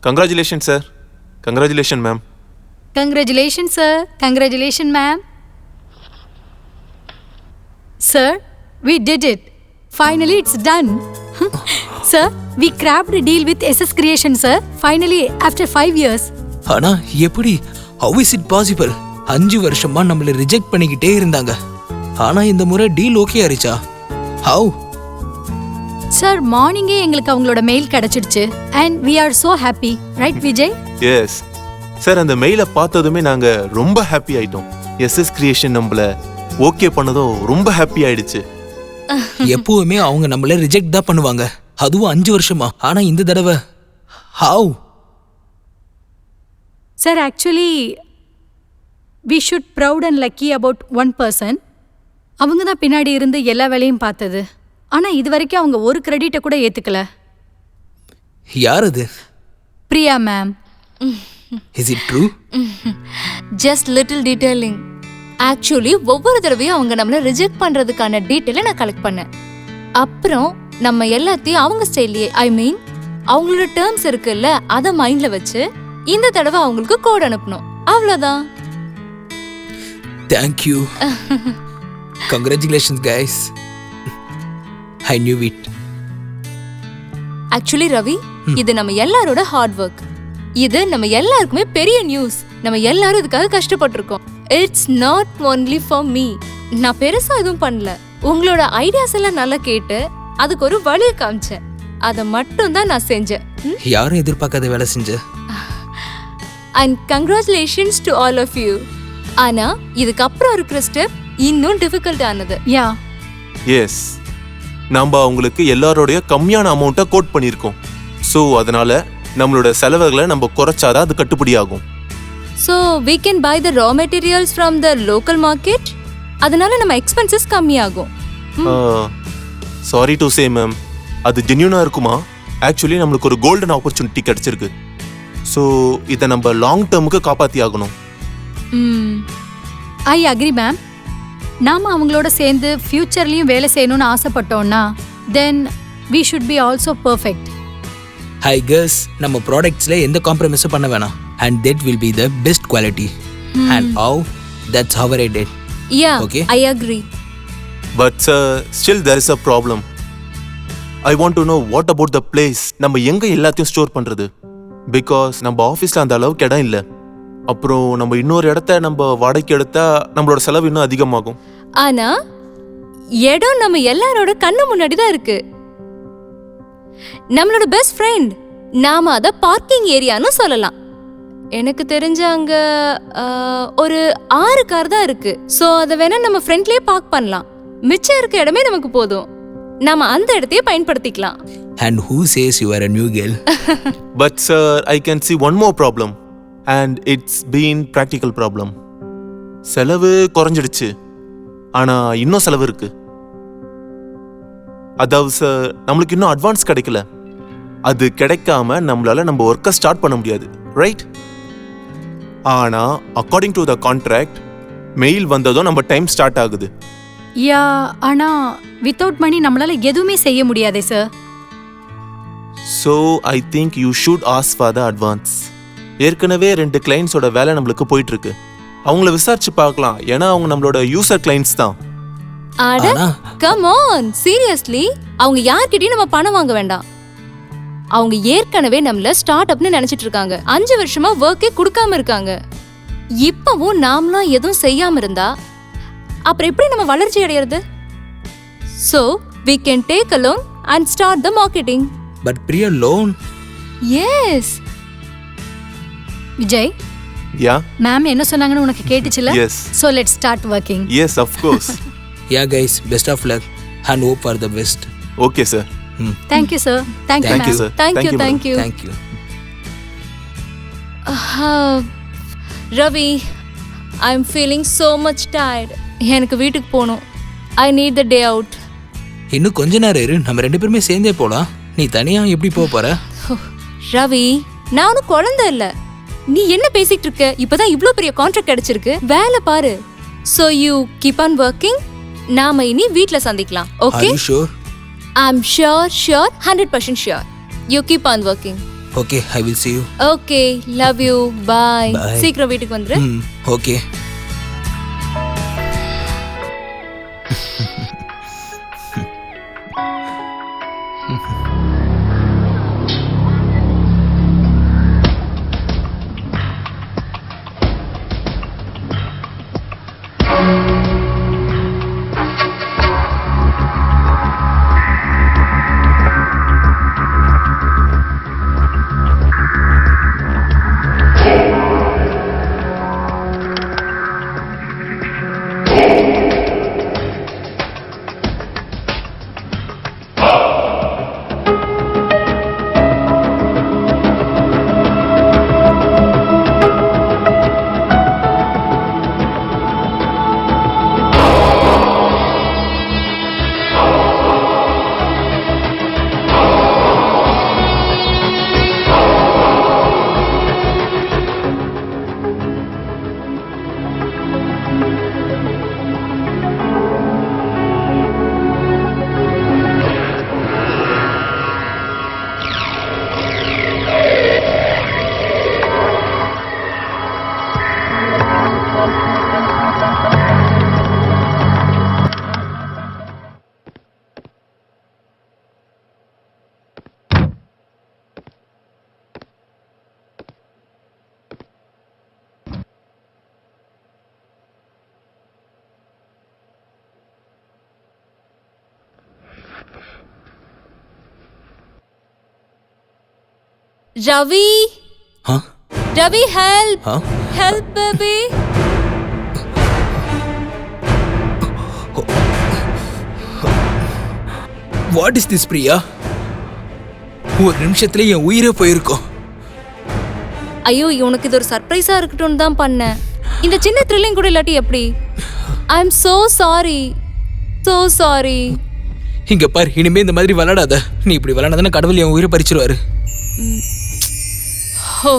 Congratulation sir. Congratulation ma'am. Congratulations, sir. Congratulations, ma'am. Sir, we did it. Finally, it's done. Sir, we cracked a deal with SS Creation, sir. Finally, after 5 years. ஆனா எப்படி? How is it possible? 5 வருஷமா நம்மளை reject பண்ணிக்கிட்டே இருந்தாங்க. ஆனா இந்த முறை deal okay ஆயிடுச்சா? ஹவ்? Sir, மார்னிங்கே எங்களுக்கு அவங்களோட மெயில் கிடைச்சிடுச்சு. And we are so happy. Right, Vijay? Yes sir, அந்த மெயிலை பார்த்ததுமே நாங்கள் ரொம்ப ஹாப்பி ஆயிட்டோம். எஸ்எஸ் கிரியேஷன் நம்மள ஓகே பண்ணதும் ரொம்ப ஹாப்பி ஆயிடுச்சு. எப்பவுமே அவங்க நம்மள ரிஜெக்ட் தான் பண்ணுவாங்க, அதுவும் 5 வருஷமா. ஆனா இந்த தடவை have? Sir, actually, we should proud and lucky about one person. அவங்க தான் பின்னாடி இருந்து எல்லா வேலையும் பார்த்தது. ஆனா இது வரைக்கும் அவங்க ஒரு கிரெடிட்டை கூட ஏத்துக்கல. யார் அது? Priya ma'am. Is it true? Just little detailing. Actually ஒவ்வொரு தடவையும் அவங்க நம்மள ரிஜெக்ட் பண்றதுக்கான டீட்டெயிலை நான் கலெக்ட் பண்ணேன். அப்புறம் நம்ம எல்லாத்தையும் அவங்க ஸ்டைல்லையே, ஐ மீன் அவங்களோட டேர்ம்ஸ் இருக்குல்ல, அதை மைண்ட்ல வச்சு இந்த தடவை அவங்களுக்கு கோட் அனுப்பணும். அவ்வளவுதான். Thank you. Congratulations guys. I knew it. Actually Ravi, இது நம்ம எல்லாரோட ஹார்ட் ஒர்க். இது நம்ம எல்லாருக்குமே பெரிய நியூஸ். நம்ம எல்லாரும் இதுக்காக கஷ்டப்பட்டிருக்கோம். It's not only for me. நான் பெருசா எதுவும் பண்ணல. உங்களோட ஐடியாஸ் எல்லாம் நல்லா கேட்டு அதுக்கு ஒரு வழியை காமிச்சேன். அதை மட்டும் தான் நான் செஞ்சேன். யாரும் எதிர்பார்க்காத வேலை செஞ்ச. And congratulations to all of you. ஆனா இதுக்கப்புறம் இருக்கிற ஸ்டெப் இன்னும் டிஃபிகல்ட் ஆனது. யா. எஸ், நாம் அவங்களுக்கு எல்லாரோடைய கம்மியான அமௌண்ட்டை கோட் பண்ணியிருக்கோம். ஸோ அதனால நம்மளோட செலவுகளை நம்ம குறைச்சாதான் அது கட்டுப்படியாகும். So we can buy the raw materials from the local market. அதனால நம்ம எக்ஸ்பென்சஸ் கம்மியாகும். சாரி டு சே மேம், அது ஜென்யூனாக இருக்குமா? ஆக்சுவலி நம்மளுக்கு ஒரு கோல்டன் ஆப்பர்ச்சுனிட்டி கிடைச்சிருக்கு. ஸோ இதை நம்ம லாங் டேர்முக்கு காப்பாற்றி ஆகணும். I agree ma'am. நாம அவங்களோட சேர்ந்து ஃபியூச்சர்லயும் வேலை செய்யணும்னு ஆசைப்பட்டோம்னா then we should be also perfect. I guess நம்ம ப்ராடக்ட்ஸ்ல எந்த காம்ப்ரமைஸும் பண்ண வேணாம். And that will be the best quality. And how? That's how I did. Yeah, Okay. I agree. But still there is a problem. I want to know what about the place. நம்ம எங்க எல்லாத்தையும் store பண்றது? Because நம்ம ஆஃபீஸ்ல அந்த அளவுக்கு இடம் இல்லை. அப்புறம் நம்ம இன்னொரு இடத்த நம்ம வாடகைக்கு எடுத்தா நம்மளோட செலவு இன்னும் அதிகமாகும். ஆனா இடம் நம்ம எல்லாரோட கண்ணு முன்னாடி தான் இருக்கு. நம்மளோட பெஸ்ட் ஃப்ரெண்ட். நாம அத பார்க்கிங் ஏரியான்னு சொல்லலாம். எனக்கு தெரிஞ்ச அங்க ஒரு 6 கார் தான் இருக்கு. சோ அத வேணா நம்ம ஃப்ரண்ட்லயே பார்க் பண்ணலாம். மிச்சம் இருக்க இடமே நமக்கு போதும். நாம அந்த இடத்தையே பயன்படுத்திக்கலாம். And who says you are a new girl? But sir, I can see one more problem. And it's been practical problem. செலவு குறைஞ்சிடுச்சு. ஆனா இன்னும் செலவு இருக்கு. அதாவது சார், நம்மளுக்கு இன்னும் அட்வான்ஸ் கிடைக்கல. அது கிடைக்காம நம்மளால நம்ம ஒர்க்கை ஸ்டார்ட் பண்ண முடியாது, ரைட்? ஆனா according to the contract mail வந்ததும் நம்ம டைம் ஸ்டார்ட் ஆகுது. யா, ஆனா வித்தவுட் மணி நம்மளால எதுவுமே செய்ய முடியாதே sir. So I think you should ask for the advance. ஏற்கனவே 2 கிளைண்ட்ஸோட வேலை நம்மளுக்கு போயிட்டு இருக்கு. அவங்கள விசாரிச்சு பார்க்கலாம், ஏன்னா அவங்க நம்மளோட யூசர் கிளைண்ட்ஸ் தான். அட கம் ஆன், சீரியஸ்லி அவங்க யார்கிட்டயும் நம்ம பணம் வாங்க வேண்டாம். அவங்க ஏற்கனவே நம்மள ஸ்டார்ட் அப்னு நினைச்சிட்டு இருக்காங்க. 5 வருஷமா ஒர்க்கே கொடுக்காம இருக்காங்க. இப்பவும் நாமளும் எதுவும் செய்யாம இருந்தா அப்புறம் எப்படி நம்ம வளர்ச்சி அடையிறது? So we can take a loan and start the marketing. But Priya, loan? Yes. Vijay, yeah ma'am என்ன சொன்னாங்கன்னு உனக்கு கேட்டுச்சுல? Yes. So let's start working. Yes of course. Yeah guys, best of luck and hope for the best. Okay sir. Thank you sir. Thank you Thank you ma'am. sir. Thank you, madam. thank you. Thank you. Ravi, I'm feeling so much tired. எனக்கு வீட்டுக்கு போகணும். I need the day out. இன்னும் கொஞ்ச நேரம் இரு, நம்ம 2 பேருமே சேர்ந்தே போலாம். நீ தனியா எப்படி போக போற? ரவி, நான் ஒன்னும் குழந்தை இல்ல. நீ என்ன பேசிட்டு இருக்க? இப்பதான் இவ்ளோ பெரிய கான்ட்ராக்ட் கிடைச்சிருக்கு. வேலை பாரு. So you keep on working. நாம இனி வீட்ல சந்திக்கலாம். Are Okay? you sure? I'm sure, 100% sure. You keep on working. Okay, I will see you. Okay, love you. Bye. Bye. சீக்கிரம் வீட்டுக்கு வந்துரு. Okay. Ravi, Huh? Ravi, help. Huh? Help, baby. What is this, Priya? ஒரு நிமிஷத்துல என் உயிரே போயிருக்கும். ஐயோ, உனக்கு இது ஒரு சர்ப்ரைஸா இருக்கட்டும்னு தான் பண்ணேன். இந்த சின்ன த்ரில்லிங் கூட இல்லாட்டி எப்படி? I am so sorry. So sorry. இங்க பாரு, இனிமே இந்த மாதிரி விளையாடாத. நீ இப்படி விளையாடாதானே கடவுள் என் உயிரை பறிச்சிருவாரு. ஹோ,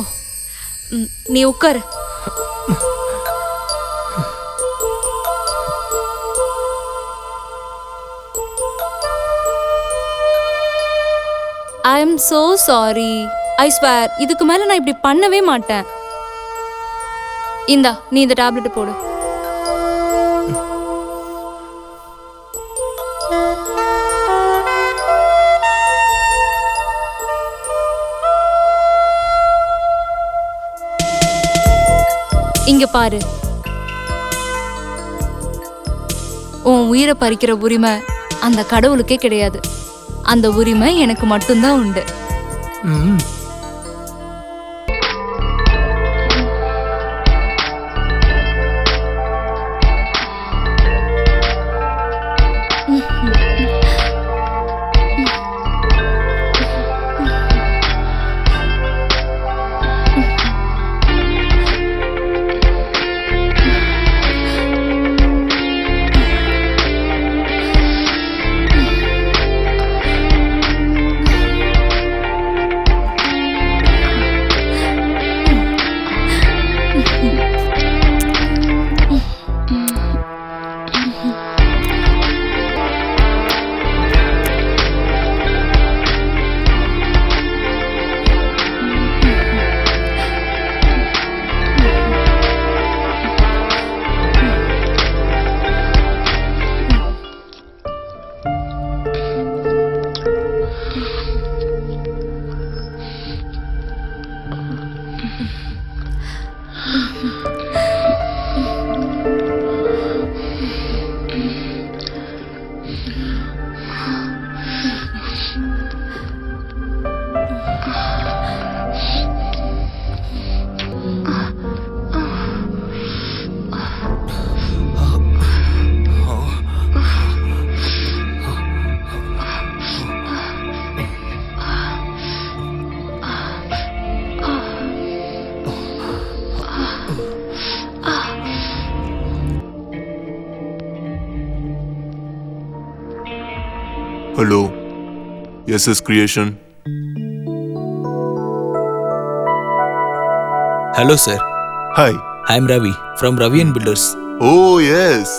நீ உட்காரு. I am so sorry. I swear, இதுக்கு மேல நான் இப்படி பண்ணவே மாட்டேன். இந்தா, நீ இந்த டேப்லெட் போடு. இங்க பாரு, உன் உயிரை பறிக்கிற உரிமை அந்த கடவுளுக்கே கிடையாது. அந்த உரிமை எனக்கு மட்டும்தான் உண்டு. ம். Hello, SS Creation. Hello sir, Hi. I am Ravi from Ravi and filters. Oh yes.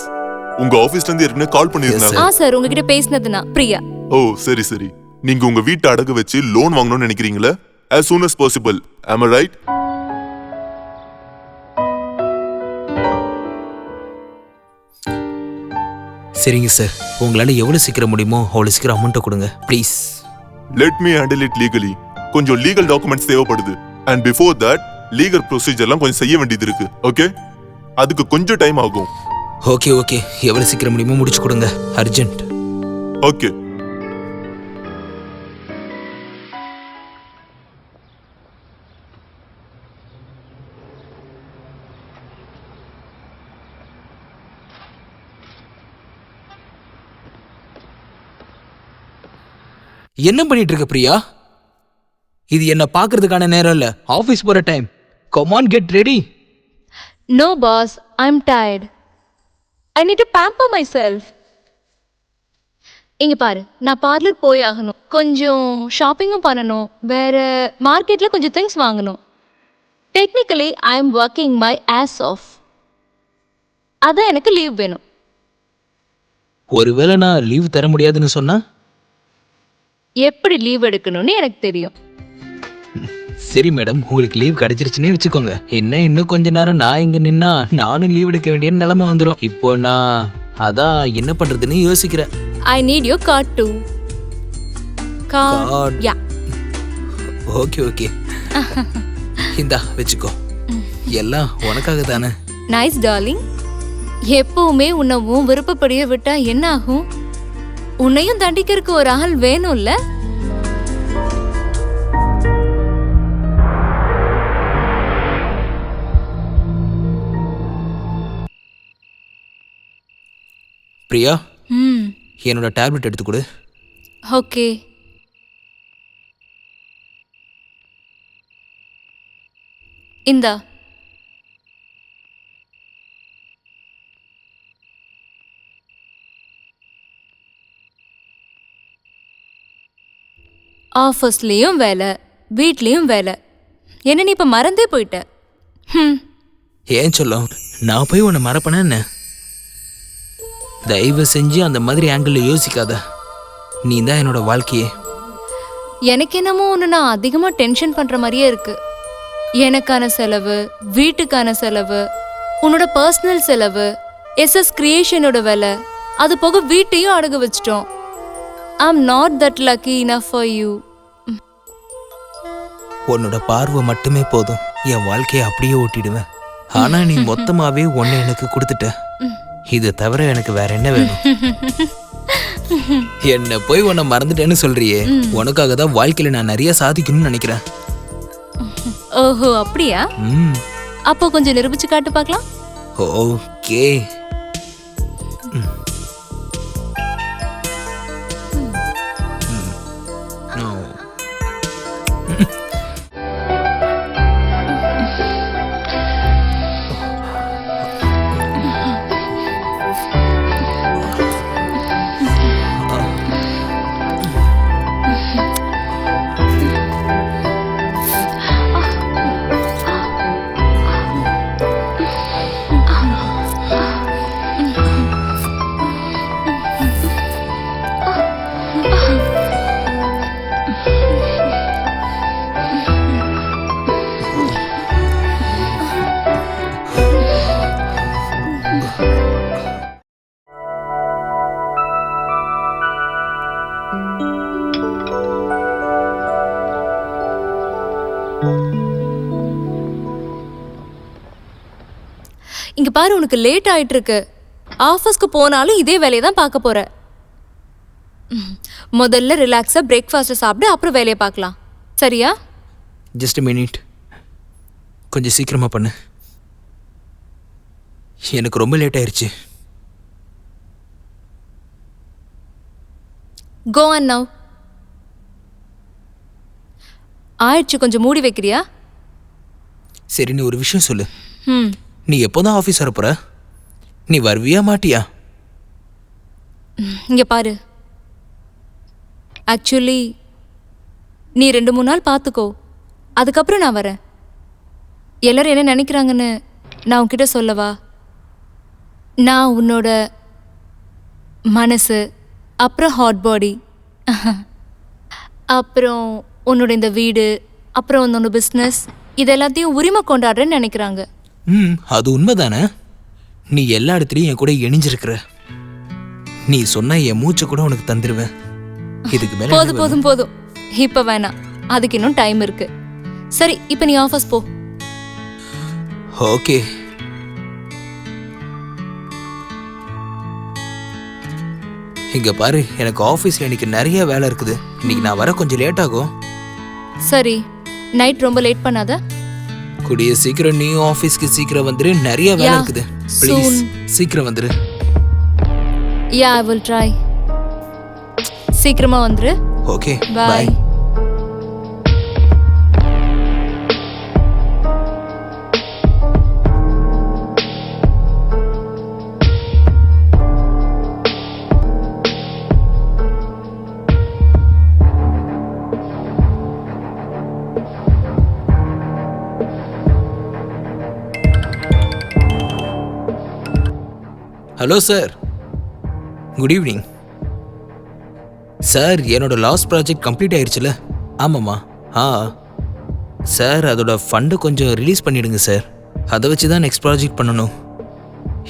உங்க ஆபீஸ்ல இருந்து ஏற்கனவே கால் பண்ணிருந்தாங்க. சார், உங்ககிட்ட பேசினதுனா பிரியா. ஓ சரி சரி. நீங்க உங்க வீட்டை அடகு வச்சு லோன் வாங்கணும்னு நினைக்கிறீங்களா? As soon as possible. Am I right? சரிங்க சார், உங்களால எவ்வளவு சீக்கிரம் முடியுமோ அவ்வளவு சீக்கிரம் அமௌண்ட்டை கொடுங்க please. Let me handle it legally. கொஞ்சம் லீகல் டாக்குமெண்ட்ஸ் தேவைப்படுது. And before that, லீகல் ப்ரொசீஜர்லாம் கொஞ்சம் செய்ய வேண்டியது இருக்கு. ஓகே? அதுக்கு கொஞ்சம் டைம் ஆகும். ஓகே ஓகே, எவ்வளவு சீக்கிரம் முடியுமோ முடிச்சு கொடுங்க, அர்ஜென்ட். ஓகே. என்ன பண்ணிட்டு இருக்க பிரியா? இது என்ன பாக்குறதுக்கான நேரம் இல்ல, ஆபீஸ் போற time. Come on, get ready. No boss, I'm tired. I need to pamper myself. இங்க பாரு, நான் பார்லர் போய் ஆகணும், கொஞ்சம் ஷாப்பிங்கும் பண்ணணும், வேற மார்க்கெட்ல கொஞ்சம் திங்ஸ் வாங்கணும். Technically I am working my ass off. அதான் எனக்கு லீவ் வேணும். ஒருவேளை நான் லீவ் தர முடியாதுன்னு சொன்னா? எப்படி லீவ் எடுக்கணும்னு எனக்கு தெரியும். சரி மேடம், உங்களுக்கு லீவ் கிடைச்சிருச்சுன்னே வச்சுக்கோங்க. என்ன இன்னும் கொஞ்ச நேரம் நான் இங்க நின்னா நானும் லீவ் எடுக்க வேண்டிய நிலைமை வந்துடும். இப்போ நான் அதான் என்ன பண்றதுன்னு யோசிக்கிறேன். I need your card too. Card? Yeah. Okay okay, இந்தா வச்சுக்கோ. எல்லாம் உனக்காக தானே. Nice darling. எப்பவுமே உன்னை உன் விருப்பப்படியே விட்டா என்ன ஆகும்? உன்னையும் தண்டிக்கிறதுக்கு ஒரு ஆள் வேணும்ல? பிரியா, என்னோட டேப்லெட் எடுத்து கொடு. ஓகே. இந்தா. ஆஃபீஸ்லேயும் வேலை, வீட்லேயும் வேலை. என்ன நீ இப்போ மறந்தே போயிட்ட? ஏன் சொல்லும், நான் போய் உன்னை மறப்பேனா என்ன? தயவு செஞ்சு அந்த மாதிரி ஆங்கிள் யோசிக்காத. நீ தான் என்னோட வாழ்க்கையே. எனக்கு என்னமோ ஒன்று நான் அதிகமாக டென்ஷன் பண்ணுற மாதிரியே இருக்கு. எனக்கான செலவு, வீட்டுக்கான செலவு, உன்னோட பர்சனல் செலவு, SS கிரியேஷனோட வேலை, அது போக வீட்டையும் அடகு வச்சிட்டோம். I'm not that lucky enough for you. உன்னோட பார்வை மட்டுமே போதும், என் வாழ்க்கையை அப்படியே ஓட்டிடுவேன். ஆனா நீ மொத்தமாவே ஒன்னு எனக்கு கொடுத்துட்ட. இது தவிர எனக்கு வேற என்ன வேணும்? என்ன போய் உன்னை மறந்துட்டேன்னு சொல்றியே, உனக்காக தான் வாழ்க்கையில நான் நிறைய சாதிக்கணும்னு நினைக்கிறேன். ஓஹோ அப்படியா? அப்போ கொஞ்சம் நிரூபிச்சு காட்டு பார்க்கலாம். ஓகே. இங்க பாரு, உனக்கு லேட் ஆயிட்டு இருக்கு. ஆஃபீஸ்க்கு போனாலும் இதே வேலையை தான் பார்க்க போற. முதல்ல ரிலாக்ஸா பிரேக்ஃபாஸ்ட் சாப்பிட்டு அப்புறம் வேலையை பார்க்கலாம், சரியா? ஜஸ்ட் மினிட், கொஞ்சம் சீக்கிரமா பண்ணு. எனக்கு ரொம்ப லேட் ஆயிருச்சு. Go on now. ஆயிடுச்சு, கொஞ்சம் மூடி வைக்கிறியா? சரி, நீ ஒரு விஷயம் சொல்லு. ம் நீ எப்போதான் ஆஃபீஸ் வரப்போற? நீ வருவியா மாட்டியா? இங்க பாரு, ஆக்சுவலி நீ 2-3 நாள் பார்த்துக்கோ, அதுக்கப்புறம் நான் வரேன். எல்லாரும் என்ன நினைக்கிறாங்கன்னு நான் உன்கிட்ட சொல்லவா? நான் உன்னோட மனசு, அப்புறம் ஹாட் பாடி, அப்புறம் உன்னோட இந்த வீடு, அப்புறம் உன்னோட பிஸ்னஸ், இது எல்லாத்தையும் உரிமை கொண்டாடுறேன்னு நினைக்கிறாங்க. அது உண்மைதானே? நீ எல்லா இடத்துலையும் என் கூட இணைஞ்சிருக்கிற. நீ சொன்ன என் மூச்சை கூட உனக்கு தந்துடுவேன். இதுக்கு மேல போதும் போதும் போதும், இப்ப வேணாம், அதுக்கு இன்னும் டைம் இருக்கு. சரி, இப்ப நீ ஆஃபீஸ் போ. ஓகே. இங்க பாரு, எனக்கு ஆஃபீஸ்ல இன்னைக்கு நிறைய வேலை இருக்குது. இன்னைக்கு நான் வர கொஞ்சம் லேட் ஆகும். சரி, நைட் ரொம்ப லேட் பண்ணாத. கூடிய சீக்கிரம் நீ ஆஃபீஸ்க்கு சீக்கிரம் வந்துரு. நிறைய வேலை Yeah, இருக்குது. Please soon. சீக்கிரம் வந்துரு. Yeah, I will try. சீக்கிரமா வந்துரு. Okay, bye. Bye. Hello sir, good evening sir. என்னோட லாஸ்ட் ப்ராஜெக்ட் கம்ப்ளீட் ஆயிடுச்சுல? ஆமாம்மா. சார், அதோட ஃபண்டை கொஞ்சம் ரிலீஸ் பண்ணிடுங்க சார். அதை வச்சு தான் நெக்ஸ்ட் ப்ராஜெக்ட் பண்ணணும்.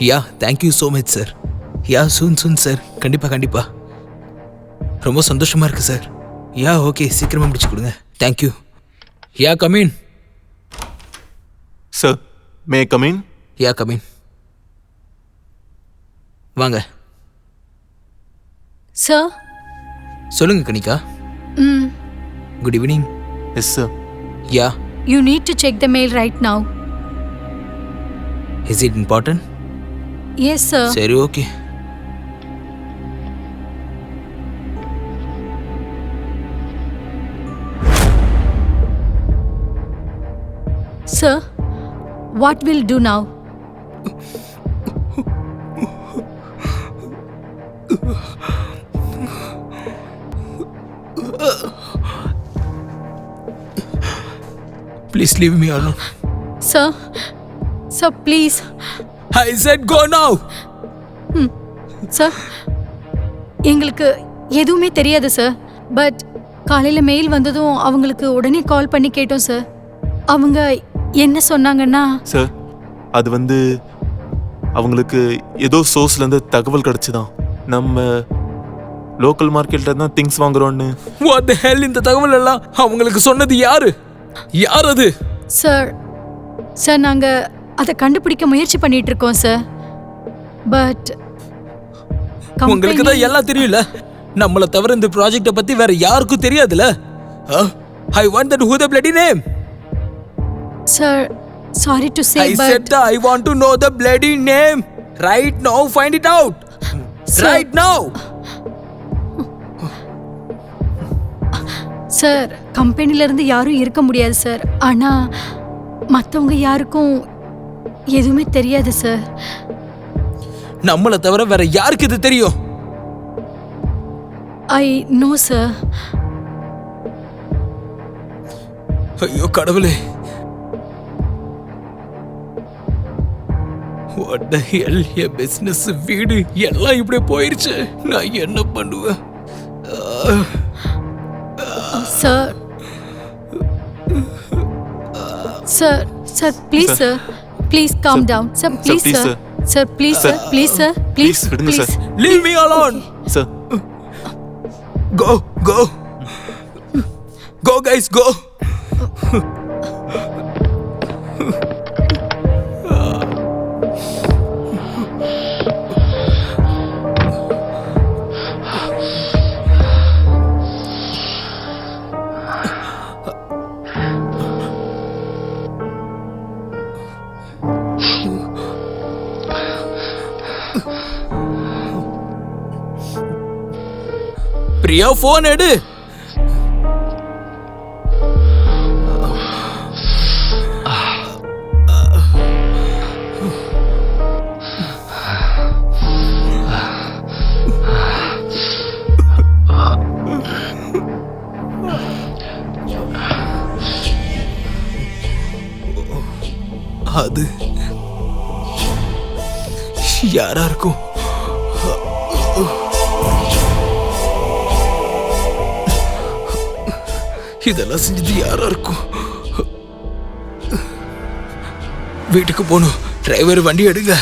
யா, தேங்க்யூ ஸோ மச் சார். யா, சூன் சார். கண்டிப்பாக ரொம்ப சந்தோஷமாக இருக்குது சார். யா, ஓகே, சீக்கிரமாக முடிச்சு கொடுங்க. Thank you. Yeah, come in. Sir, may come in? Yeah, come in. வாங்க. சார். சொல்லுங்க Kanika. Good evening. Yes sir. Yeah. You need to check the mail right now. Is it important? Yes, sir. சரி, okay. Sir, what will do now? Please leave me alone. Sir, please. I said go now. Sir, எங்களுக்கு எதுவுமே தெரியாது sir. But காலையில் mail வந்ததும் அவங்களுக்கு உடனே கால் பண்ணி கேட்டோம் சார். அவங்க என்ன சொன்னாங்கன்னா, சார், அது வந்து அவங்களுக்கு ஏதோ சோர்ஸ்லேருந்து தகவல் கிடச்சிதான். நம்ம லோக்கல் மார்க்கெட்டில் தான் திங்ஸ் வாங்குறோன்னு. What the hell? இந்த தகவல் எல்லாம் அவங்களுக்கு சொன்னது யாரு? யார் அது? சார் நாங்கள் அதை கண்டுபிடிக்க முயற்சி பண்ணிட்டு இருக்கோம் சார். பட் உங்களுக்கு தான் எல்லாம் தெரியும்ல. நம்மள தவிர இந்த ப்ராஜெக்ட பத்தி வேற யாருக்கும் தெரியாதுல. I want that who the bloody name. Sir, sorry to say I but said that I want to know the bloody name. Right now, find it out. Right now. Sir, கம்பெனில இருந்து யாரும் இருக்க முடியாது சார். ஆனா மத்தவங்க யாருக்கும் எதுவுமே தெரியாது சார். நம்மள தவிர வேற யாருக்கு இது தெரியும்? I know sir. ஐயோ கடவுளே. What the hell? என் பிசினஸ், வீடு எல்லாம் இப்படி போயிருச்சு. நான் என்ன பண்ணுவேன்? Sir, sir, sir please sir, please calm down sir, please please, sir, sir please sir, please sir, please விடுங்க please. Sir. Leave me alone. Sir, Go, go. Go guys, go. Priya, phone எடு. அது யாரா இருக்கும்? இதெல்லாம் செஞ்சது யாரா இருக்கும்? வீட்டுக்கு போகணும். டிரைவர் வண்டி எடுங்க.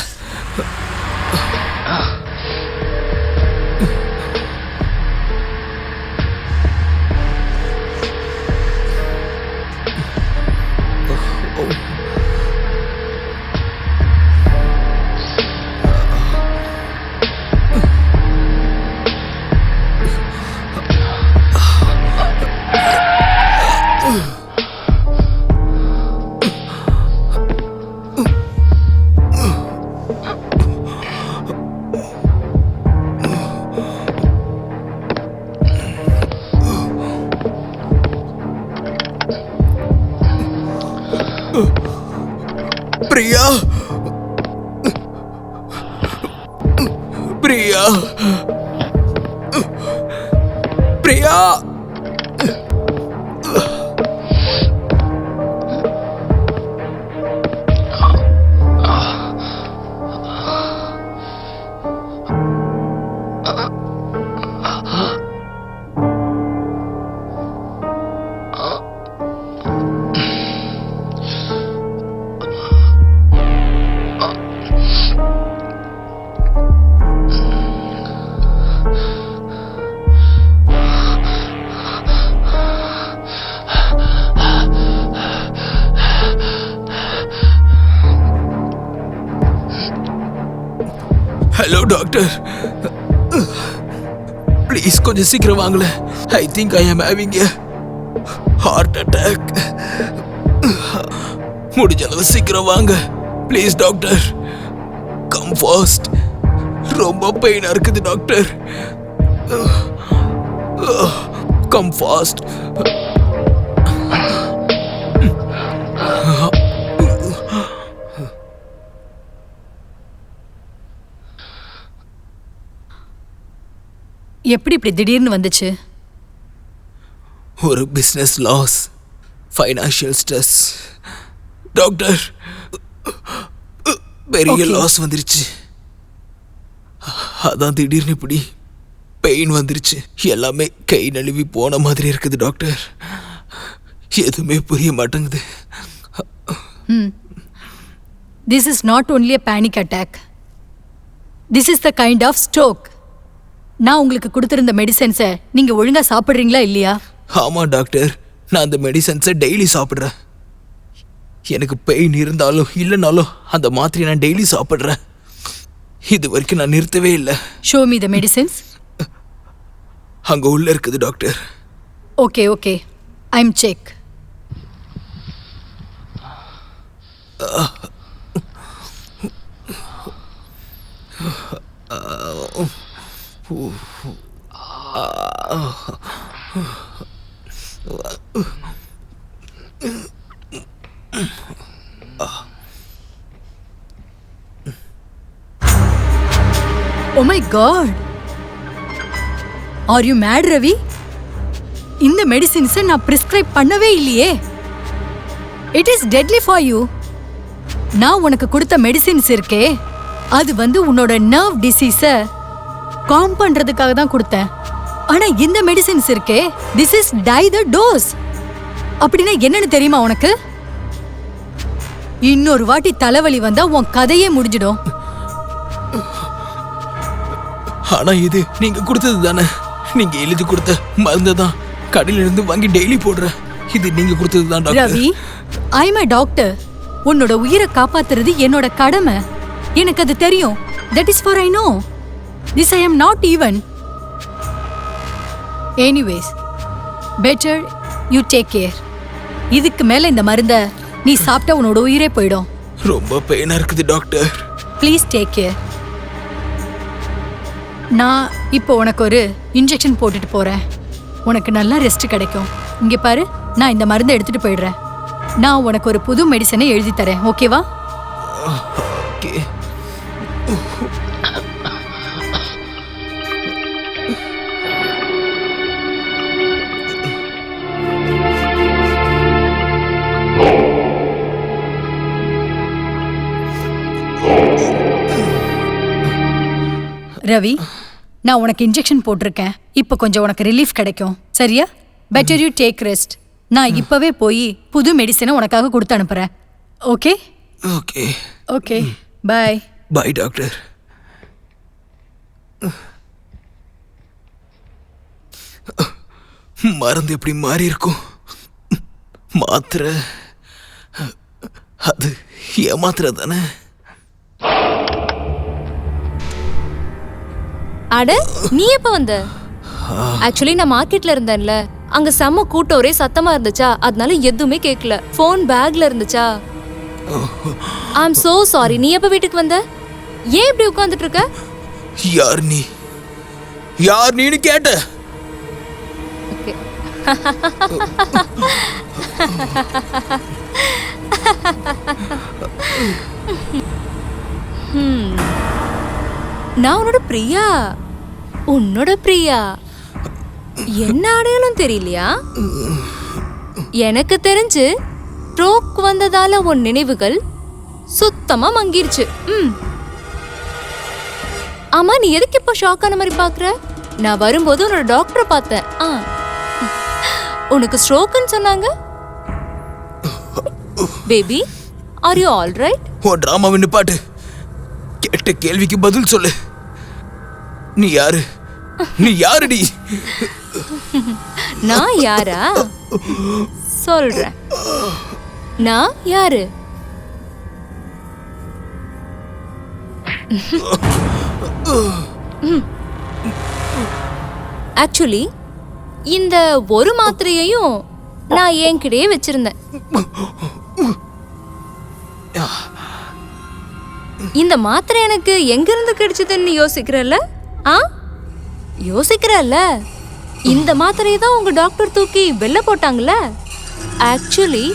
Priya, Priya, Priya. Hello doctor, please கொஞ்சம் சீக்கிரம் வாங்கல. ஐ திங்க் ஐ ஆம் ஹேவிங் எ ஹார்ட் அட்டாக். முடிஞ்ச அளவு சீக்கிரம் வாங்க ப்ளீஸ் டாக்டர். Come fast. ரொம்ப பெயினா இருக்குது டாக்டர். Come fast. எப்படி இப்படி திடீர்னு வந்துச்சு? ஒரு business loss, financial stress doctor. பெரிய லாஸ் வந்துருச்சு. அதான் திடீர்னு இப்படி பெயின் வந்துருச்சு. எல்லாமே கை நழுவி போன மாதிரி இருக்குது டாக்டர். எதுவுமே புரிய மாட்டேங்குது. This is not only a panic attack. This is the kind of stroke. நான் உங்களுக்கு கொடுத்திருந்த மெடிசன்ஸை நீங்க ஒழுங்கா சாப்பிடுறீங்களா இல்லையா? ஆமா டாக்டர், நான் அந்த மெடிசன்ஸை டெய்லி சாப்பிடுறேன். எனக்கு பெயின் இருந்தாலும் இல்லைனாலும் அந்த மாத்திரையை நான் டெய்லி சாப்பிட்றேன். இது வரைக்கும் நான் நிறுத்தவே இல்லை. Show me the medicines. அங்கே உள்ள இருக்குது doctor. Okay okay, I am check. Oh my God! Are you mad, Ravi? இந்த மெடிசின்ஸை நான் பிரிஸ்கிரைப் பண்ணவே இல்லையே. It is deadly for you. நான் உனக்கு கொடுத்த மெடிசின்ஸ் இருக்கே, அது உன்னோட நர்வ் டிசீஸை காம் பண்றதுக்காக தான் கொடுத்தேன். ஆனா இந்த மெடிசின்ஸ் இருக்கே, this is die the dose. அப்படின்னா என்னன்னு தெரியுமா உனக்கு? இன்னொரு வாட்டி தலைவலி வந்தா உன் கதையே முடிஞ்சிடும். ஆனா இது நீங்க கொடுத்தது தானே. நீங்க எழுதி கொடுத்த மருந்து தான் கடையில இருந்து வாங்கி டெய்லி போடுறேன். இது நீங்க கொடுத்தது தான் doctor. Ravi, I am a doctor. உன்னோட உயிரை காப்பாத்துறது என்னோட கடமை. எனக்கு அது தெரியும். That is for I know. This I am not even. Anyways, better you take care. இதுக்கு மேல இந்த மருந்தை நீ சாப்பிட்டா உன்னோட உயிரே போயிடும். ரொம்ப பெயினா இருக்குது டாக்டர். Please take care. நான் இப்போ உனக்கு ஒரு இன்ஜெக்ஷன் போட்டுட்டு போறேன். உனக்கு நல்லா ரெஸ்ட் கிடைக்கும். இங்க பாரு, நான் இந்த மருந்தை எடுத்துட்டு போயிடுறேன். நான் உனக்கு ஒரு புது மெடிசனை எழுதி தரேன். ஓகேவா? ஓகே. ரவி, நான் உனக்கு இன்ஜெக்ஷன் போட்டிருக்கேன். இப்போ கொஞ்சம் உனக்கு ரிலீஃப் கிடைக்கும். சரியா? Better you take rest. நான் இப்பவே போய் புது மெடிசனை உனக்காக கொடுத்து அனுப்புறேன். Okay okay okay, bye bye doctor. மருந்து எப்படி மாறி இருக்கும்? மாத்திரை அது ஏமாத்திரை தானே. அட, நீ எப்ப வந்த? ஆக்சுவலி நான் மார்க்கெட்ல இருந்தேன்ல, அங்க செம்ம கூட்டம், ஒரே சத்தமா இருந்துச்சா, அதனால எதுவுமே கேட்கல. போன் பேக்ல இருந்துச்சா. ஐ அம் சோ சாரி. நீ எப்ப வீட்டுக்கு வந்த? ஏன் இப்படி உட்கார்ந்துட்டு இருக்க? யார் நீ? யார் நீன்னு கேட்ட? ஓகே. நான் உன்னோட பிரியா. உன்னோட பிரியா என்ன அடையாளம் தெரியலையா? எனக்கு தெரிஞ்சு ஸ்ட்ரோக் வந்ததால உன் நினைவுகள் சுத்தமா மங்கிருச்சு. ஆமா, நீ எதுக்கு இப்ப ஷாக் ஆன மாதிரி பாக்குற? நான் வரும்போது உன்னோட டாக்டரை பார்த்தேன். உனக்கு ஸ்ட்ரோக்னு சொன்னாங்க. Baby, are you all right? ஓ டிராமாவை நிப்பாட்டு. கேட்ட கேள்விக்கு பதில் சொல்லு. நீ யாரு? நீ யாருடி? நான் யாரா? சொல்றேன். நான் யாரு? ஆக்சுவலி இந்த ஒரு மாத்திரையையும் நான் என்கிட்டயே வச்சிருந்தேன். இந்த மாத்திரை எனக்கு எங்க இருந்து கிடைச்சதுன்னு யோசிக்கிறல்ல? யோசிக்கிறல்ல? இந்த மாத்திரையை தான் உங்க டாக்டர் தூக்கி வெளில போட்டாங்கல்ல. ஆக்சுவலி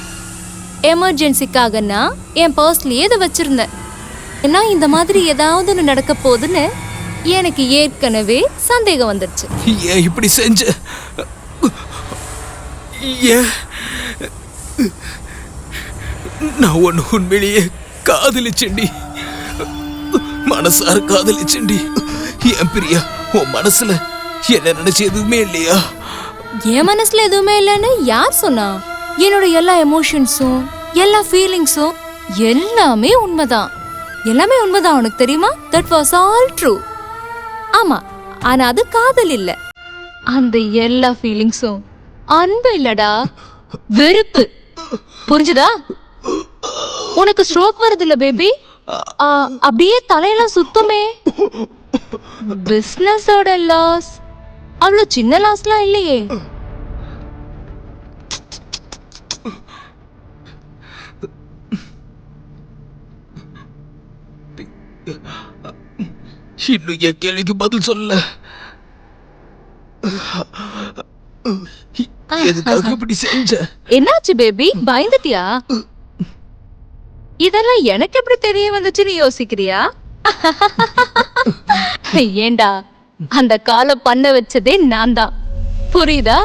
எமர்ஜென்சிக்காக நான் என் பர்ஸ்லயே இதை வச்சிருந்தேன். ஏன்னா இந்த மாதிரி ஏதாவது ஒன்று நடக்க போகுதுன்னு எனக்கு ஏற்கனவே சந்தேகம் வந்துருச்சு. ஏன் இப்படி செஞ்ச? நான் ஒன்னு உண்மையிலேயே காதலிச்சேன்டி. மனசார காதலிச்சேன்டி. என் பிரியா, உன் மனசுல என்ன நினைச்சு எதுவுமே இல்லையா? என் மனசுல எதுவுமே இல்லைன்னு யார் சொன்னா? என்னோட எல்லா எமோஷன்ஸும் எல்லா ஃபீலிங்ஸும் எல்லாமே உண்மைதான். எல்லாமே உண்மைதான், உனக்கு தெரியுமா? That was all true. ஆமா, ஆனா அது காதல் இல்ல. அந்த எல்லா ஃபீலிங்ஸும் அன்பு இல்லடா, வெறுப்பு. புரிஞ்சுதா? உனக்கு ஸ்ட்ரோக் வருது இல்ல பேபி? அப்படியே தலையெல்லாம் சுத்தமே. பிசினஸோட லாஸ் அவ்வளவு சின்ன லாஸ்லாம் இல்லையே. இன்னும் என் கேள்விக்கு பதில் சொல்ல. எதுக்காக இப்படி செஞ்ச? என்னாச்சு பேபி, பயந்துட்டியா? இதெல்லாம் எனக்கு எப்படி தெரிய வந்துச்சுன்னு யோசிக்கிறியா? ஏண்டா, அந்த காலை பண்ண வச்சதே நான் தான், புரியுதா?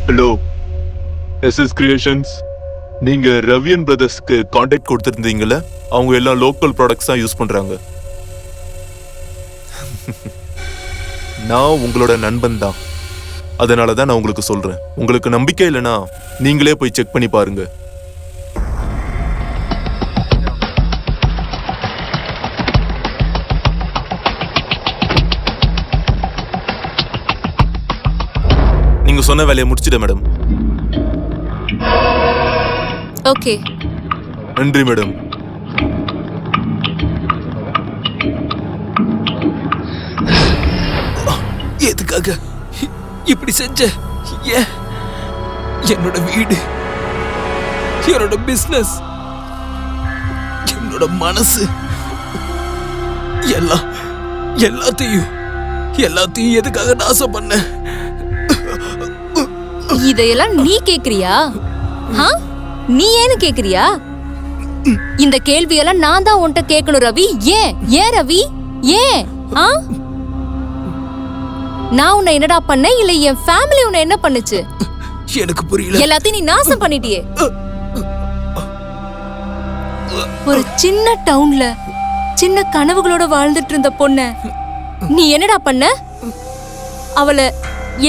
ஹலோ எஸ்எஸ் கிரியேஷன்ஸ், நீங்க ரவியன் பிரதர்ஸ்க்கு கான்டாக்ட் கொடுத்துருந்தீங்கல்ல, அவங்க எல்லாம் லோக்கல் ப்ராடக்ட்ஸ் தான் யூஸ் பண்றாங்க. நான் உங்களோட நண்பன் தான், அதனால தான் நான் உங்களுக்கு சொல்றேன். உங்களுக்கு நம்பிக்கை இல்லைன்னா நீங்களே போய் செக் பண்ணி பாருங்க. நீங்க சொன்ன வேலையை முடிச்சிட மேடம். ஓகே, நன்றி மேடம். எதுக்காக இப்படி செஞ்ச? ஏன்? என்னோட வீடு, என்னோட பிசினஸ், என்னோட மனசு, எல்லாத்தையும் எதுக்காக நாசம் பண்ண? இதையெல்லாம் நீ கேக்குறியா? நீ ஏன்னு கேக்குறியா? இந்த கேள்வியெல்லாம் நான் தான் உன்கிட்ட கேட்கணும் ரவி. ஏன் ரவி, ஏன்? நான் உன்னை என்னடா பண்ண, இல்ல என் ஃபேமிலி உன்னை என்ன பண்ணுச்சு? எனக்கு புரியல. எல்லாத்தையும் நீ நாசம் பண்ணிட்டியே. ஒரு சின்ன டவுன்ல சின்ன கனவுகளோட வாழ்ந்துட்டு இருந்த பொண்ண நீ என்னடா பண்ண? அவளை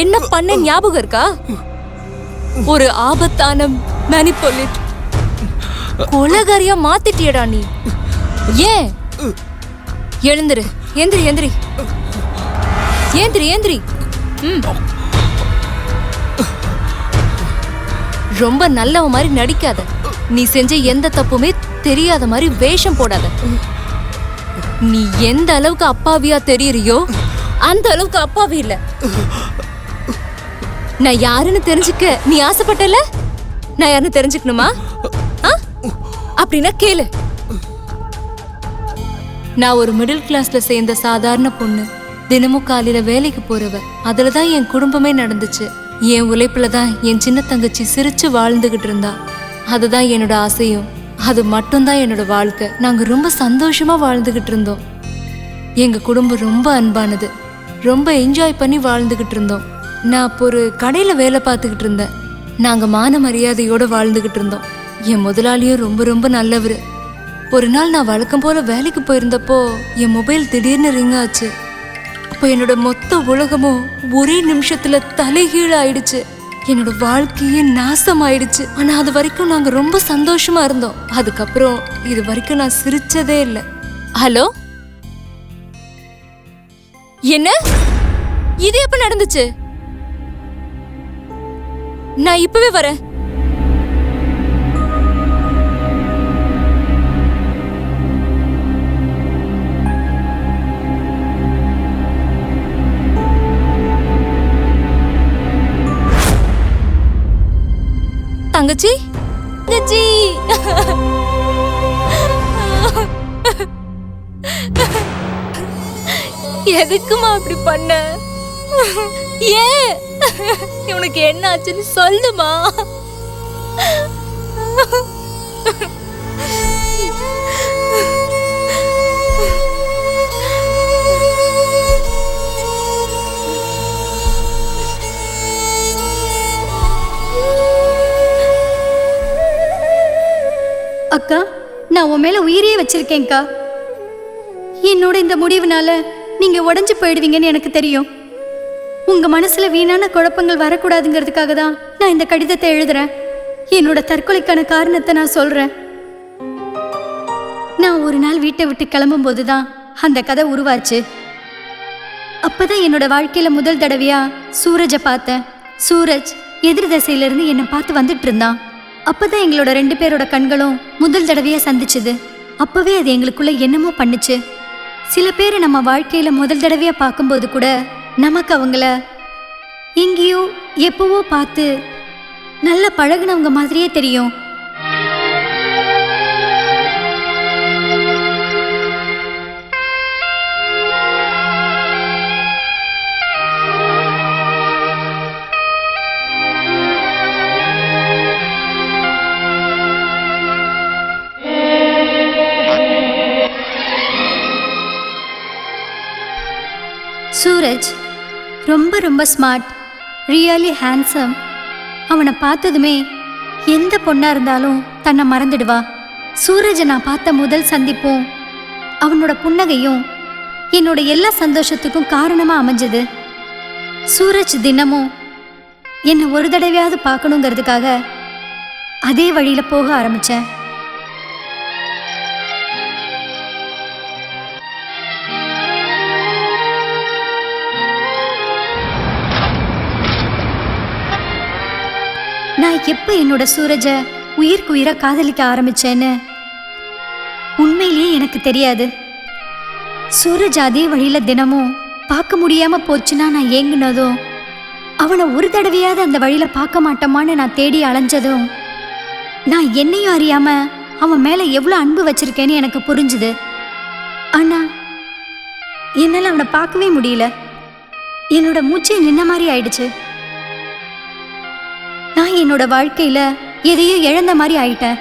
என்ன பண்ண ஞாபகம் இருக்கா? ஒரு ஆபத்தான மேனிபுலேட் கொலகாரியா மாத்திட்டியடா நீ. ஏன்? எழுந்துரு, எந்திரி எந்திரி ஏந்திரி ஏந்திரி. ரொம்ப நல்லவ மாதிரி நடிக்காத. நீ செஞ்ச எந்த தப்புமே தெரியாத மாதிரி வேஷம் போடாத. நீ எந்த அளவுக்கு அப்பாவியா தெரியறியோ அந்த அளவுக்கு அப்பாவி இல்ல. நான் யாருன்னு தெரிஞ்சுக்க நீ ஆசைப்பட்டல? நான் யாருன்னு தெரிஞ்சுக்கணுமா? அப்படின்னா கேளு. நான் ஒரு மிடில் கிளாஸ்ல சேர்ந்த சாதாரண பொண்ணு. தினமும் காலையில வேலைக்கு போறவ. அதுலதான் என் குடும்பமே நடந்துச்சு. என் உழைப்புல தான் என் சின்ன தங்கச்சி சிரிச்சு வாழ்ந்துகிட்டு இருந்தா. அதுதான் என்னோட ஆசையும், அது மட்டும்தான் என்னோட வாழ்க்கை. நாங்க ரொம்ப சந்தோஷமா வாழ்ந்துகிட்டு இருந்தோம். எங்க குடும்பம் ரொம்ப அன்பானது. ரொம்ப என்ஜாய் பண்ணி வாழ்ந்துகிட்டு இருந்தோம். நான் அப்போ ஒரு கடையில வேலை பார்த்துக்கிட்டு இருந்தேன். நாங்க மான மரியாதையோட வாழ்ந்துகிட்டு இருந்தோம். என் முதலாளியும் ரொம்ப ரொம்ப நல்லவரு. ஒரு நாள் நான் வழக்கம் போல வேலைக்கு போயிருந்தப்போ என் மொபைல் திடீர்னு ரிங் ஆச்சு. அப்போ என்னோட மொத்த உலகமும் ஒரே நிமிஷத்துல தலைகீழ ஆயிடுச்சு. என்னோட வாழ்க்கையே நாசம் ஆயிடுச்சு. ஆனா அது வரைக்கும் நாங்க ரொம்ப சந்தோஷமா இருந்தோம். அதுக்கப்புறம் இது வரைக்கும் நான் சிரிச்சதே இல்லை. ஹலோ, என்ன? இது எப்ப நடந்துச்சு? நான் இப்பவே வரேன். தங்கச்சி, தங்கச்சி, எதுக்குமா அப்படி பண்ண? ஏன்? உனக்கு என்ன ஆச்சுன்னு சொல்லுமா. அக்கா, நான் உன் மேல உயிரையே வச்சிருக்கேன்க்கா. என்னோட இந்த முடிவுனால நீங்க உடைஞ்சு போயிடுவீங்கன்னு எனக்கு தெரியும். உங்க மனசுல வீணான குழப்பங்கள் வரக்கூடாதுங்கிறதுக்காக தான் நான் இந்த கடிதத்தை எழுதுறேன். என்னோட தற்கொலைக்கான காரணத்தை நான் சொல்றேன். நான் ஒரு நாள் வீட்டை விட்டு கிளம்பும் போதுதான் அந்த கதை உருவாச்சு. அப்பதான் என்னோட வாழ்க்கையில முதல் தடவையா சூரஜை பார்த்தேன். சூரஜ் எதிர் திசையிலிருந்து என்னை பார்த்து வந்துட்டு இருந்தான். அப்பதான் எங்களோட 2 பேரோட கண்களும் முதல் தடவையா சந்திச்சுது. அப்பவே அது எங்களுக்குள்ள என்னமோ பண்ணுச்சு. சில பேர் நம்ம வாழ்க்கையில முதல் தடவையா பார்க்கும்போது கூட நமக்கு அவங்கள எங்கேயோ எப்பவோ பார்த்து நல்லா பழகுனவங்க மாதிரியே தெரியும். சூரஜ் ரொம்ப ரொம்ப ஸ்மார்ட், ரியலி ஹேண்ட்ஸம். அவனை பார்த்ததுமே எந்த பொண்ணா இருந்தாலும் தன்னை மறந்துடுவா. சூரஜை நான் பார்த்த முதல் சந்திப்பும் அவனோட புன்னகையும் என்னோட எல்லா சந்தோஷத்துக்கும் காரணமா அமைஞ்சது. சூரஜ் தினமும் என்னை ஒரு தடவையாவது பார்க்கணுங்கிறதுக்காக அதே வழியில போக ஆரம்பிச்சேன். நான் எப்போ என்னோட சூரஜை உயிருக்கு உயிரை காதலிக்க ஆரம்பிச்சேன்னு உண்மையிலேயே எனக்கு தெரியாது. சூரஜ் அதே வழியில தினமும் பார்க்க முடியாம போச்சுன்னா நான் ஏங்குனதும், அவனை ஒரு தடவையாவது அந்த வழியில பார்க்க மாட்டோமான்னு நான் தேடி அலைஞ்சதும், நான் என்னையும் அறியாம அவன் மேல எவ்வளோ அன்பு வச்சிருக்கேன்னு எனக்கு புரிஞ்சுது. ஆனா என்னால் அவனை பார்க்கவே முடியல. என்னோட மூச்சை நின்ன மாதிரி ஆயிடுச்சு. நான் என்னோட வாழ்க்கையில எதையோ இழந்த மாதிரி ஆயிட்டேன்.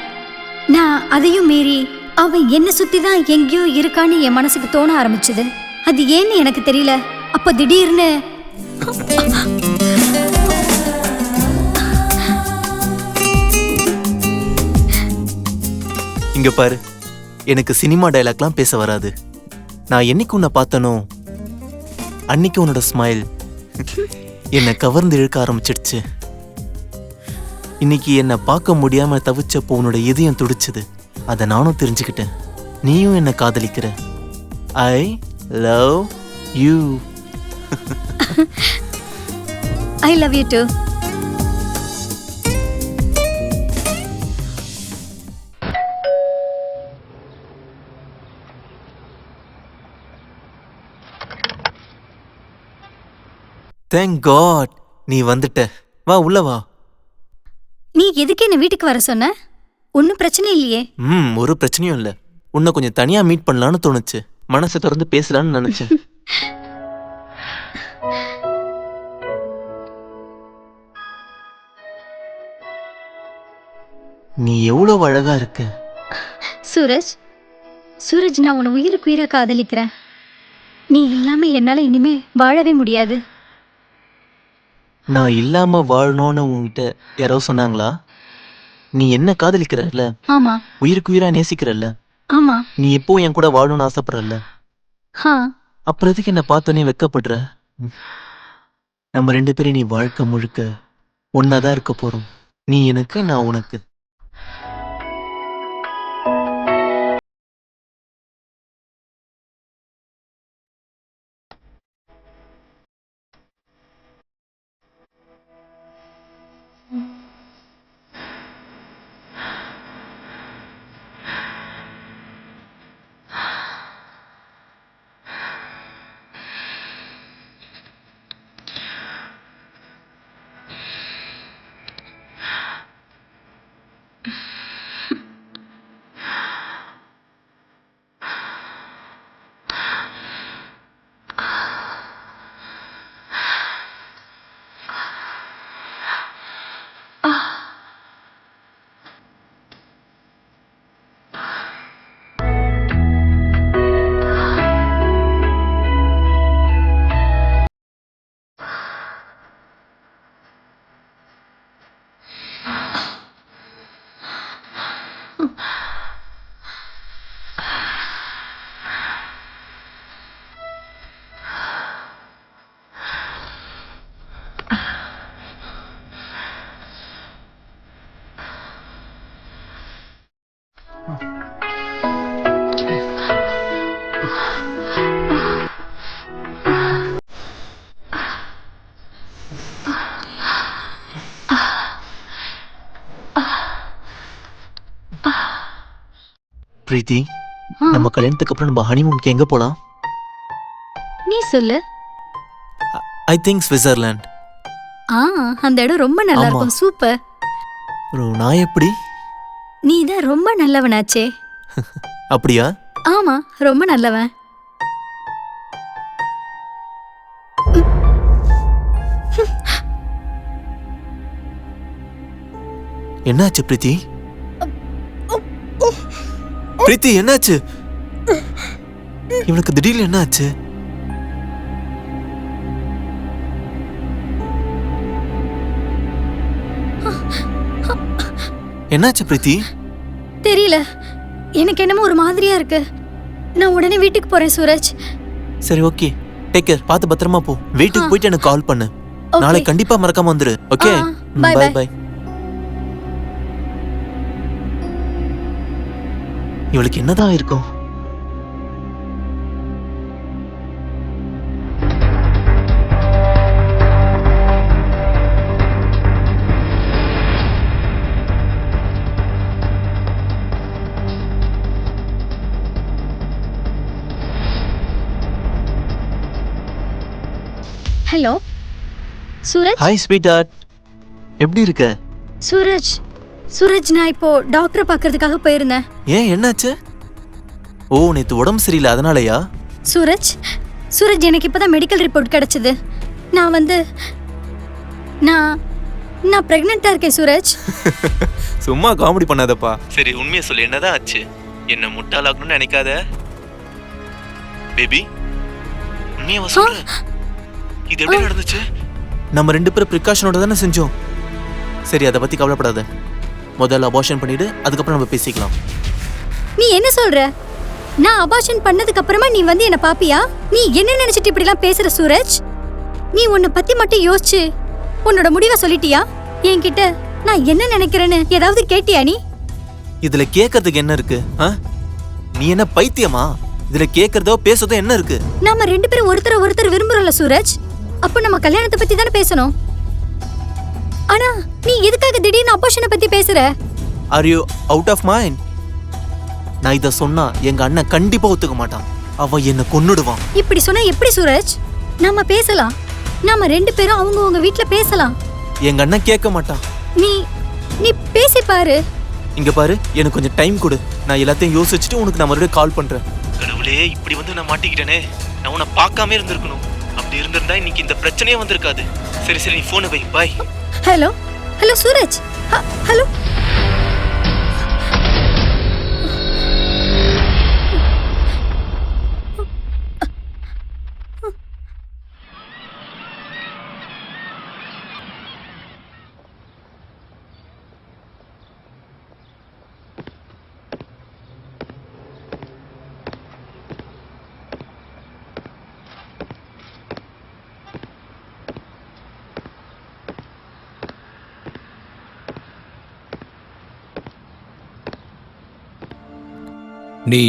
நான் அதையும் மீறி அவன் என்னை சுத்தி தான் எங்கேயோ இருக்கான்னு என் மனசுக்கு தோண ஆரம்பிச்சது. அது ஏன்னு எனக்கு தெரியல. அப்ப திடீர்னு இங்க பாரு, எனக்கு சினிமா டைலாக்லாம் பேச வராது. நான் என்னைக்கு உன்னை பார்த்தனோ அன்னைக்கு உன்னோட ஸ்மைல் என்னை கவர்ந்து இழுக்க ஆரம்பிச்சிடுச்சு. இன்னைக்கு என்னை பார்க்க முடியாம தவிச்சப்போ உன்னோட இதயம் துடிச்சது. அதை நானும் தெரிஞ்சுக்கிட்டேன். நீயும் என்னை காதலிக்கிற. I love you. I love you too. Thank God நீ வந்துட்ட. வா உள்ள வா. நீ எதுக்கு என்ன வீட்டுக்கு வர சொன்ன? ஒன்றும் பிரச்சனை இல்லையே. ஒரு பிரச்சனையும் இல்லை. உன்னை கொஞ்சம் தனியா மீட் பண்ணலான்னு தோணுச்சு. மனசை திறந்து பேசலான்னு நினைச்சேன். நீ எவ்வளவு அழகா இருக்க. சூரஜ், சூரஜ், நான் உன்னை உயிருக்கு உயிரை காதலிக்கிறேன். நீ இல்லாம என்னால இனிமே வாழவே முடியாது. நான் இல்லாம வாழணும்னு உன்கிட்ட யாரோ சொன்னாங்களா? நீ என்ன காதலிக்கிறல்ல, ஆமா. உயிருக்கு உயிரா நேசிக்கிறல்ல, ஆமா. நீ எப்போ என் கூட வாழணும்னு ஆசைப்படுறல்ல, அப்புறம் எதுக்கு என்ன பார்த்தோன்னே வெக்கப்படுற? நம்ம 2 பேரும் நீ வாழ்க்கை முழுக்க ஒன்னாதான் இருக்க போறோம். நீ எனக்கு, நான் உனக்கு. பிரீத்தி, நம்ம கல்யாணத்துக்கு அப்புறம் நம்ம ஹனிமூனுக்கு எங்க போலாம்? நீ சொல்லு. I think Switzerland. அந்த இடம் ரொம்ப நல்லா ஆமா. இருக்கும். சூப்பர். ப்ரோ, நான் எப்படி? நீ தான் ரொம்ப நல்லவனாச்சே. அப்படியா? ஆமா, ரொம்ப நல்லவன். என்னாச்சு பிரீத்தி? பிரீத்தி, என்னாச்சு? இவனுக்கு திடீர்னு என்னாச்சு? என்னாச்சு பிரீத்தி? தெரியல, எனக்கு என்னமோ ஒரு மாதிரியா இருக்கு. நான் உடனே வீட்டுக்கு போறேன் சூரஜ். சரி, ஓகே, டேக் கேர். பார்த்து பத்திரமா போ. வீட்டுக்கு போயிட்டு எனக்கு கால் பண்ணு. Okay. நாளை கண்டிப்பா மறக்காம வந்துரு. Okay, bye bye bye. Bye. இவளுக்கு என்னதான் இருக்கும்? Hello Suraj. Hi sweetheart, எப்படி இருக்க? சூரஜ், சூரஜ், நான் இப்போ டாக்டரை பார்க்கறதுக்காக போயிருந்தேன். ஏன், என்னாச்சு? ஓ, நேத்து உடம்பு சரியில்லை அதனாலயா? சூரஜ், சூரஜ், எனக்கு இப்பதான் மெடிக்கல் ரிப்போர்ட் கிடைச்சது. நான் வந்து நான் பிரெக்னெண்டா இருக்கேன் சூரஜ். சும்மா காமெடி பண்ணாதப்பா. சரி, உண்மையை சொல்லு, என்னதான் ஆச்சு? என்ன முட்டாளாக்கணும்னு நினைக்காத பேபி. உண்மையை சொல்லு, இது எப்படி நடந்துச்சு? நம்ம ரெண்டு பேரும் ப்ரிகாஷனோட தானே செஞ்சோம். சரி, அதை பத்தி கவலைப்படாத. முதல்ல அபார்ஷன் பண்ணிடு, அதுக்கப்புறம் நம்ம பேசிக்கலாம். நீ என்ன சொல்ற? நான் அபார்ஷன் பண்ணதுக்கு அப்புறமா நீ வந்து என்ன பாப்பியா? நீ என்ன நினைச்சிட்டு இப்படி எல்லாம் பேசுற சூரஜ்? நீ உன்னை பத்தி மட்டும் யோசிச்சு உன்னோட முடிவை சொல்லிட்டியா? என்கிட்ட நான் என்ன நினைக்கிறேன்னு ஏதாவது கேட்டியா நீ? இதுல கேட்கறதுக்கு என்ன இருக்கு? நீ என்ன பைத்தியமா? இதுல கேட்கறதோ பேசுறதோ என்ன இருக்கு? நாம ரெண்டு பேரும் ஒருத்தர் விரும்புறோம்ல சூரஜ். அப்ப நம்ம கல்யாணத்தை பத்தி தானே பேசணும். ஆனா நீ எதுக்காக திடீர்னு அபார்ஷனை பத்தி பேசுற? Are you out of mind? நான் இத சொன்னா எங்க அண்ணன் கண்டிப்பா ஒத்துக்க மாட்டான். அவன் என்ன கொன்னுடுவான். இப்படி சொன்னா எப்படி சூரஜ்? நாம பேசலாம். நாம ரெண்டு பேரும் அவங்க வீட்ல பேசலாம். எங்க அண்ணன் கேட்க மாட்டான். நீ பேசி பாரு. இங்க பாரு, எனக்கு கொஞ்சம் டைம் கொடு. நான் எல்லாத்தையும் யோசிச்சுட்டு உனக்கு நான் மறுபடியும் கால் பண்றேன். கடவுளே, இப்படி வந்து நான் மாட்டிக்கிட்டேனே. நான் உன்னை பார்க்காம இருந்திருக்கணும். அப்படி இருந்திருந்தா இன்னைக்கு இந்த பிரச்சனையே வந்திருக்காது. சரி சரி, நீ போனை வை. Bye. Hello hello Suraj. Hello. நீ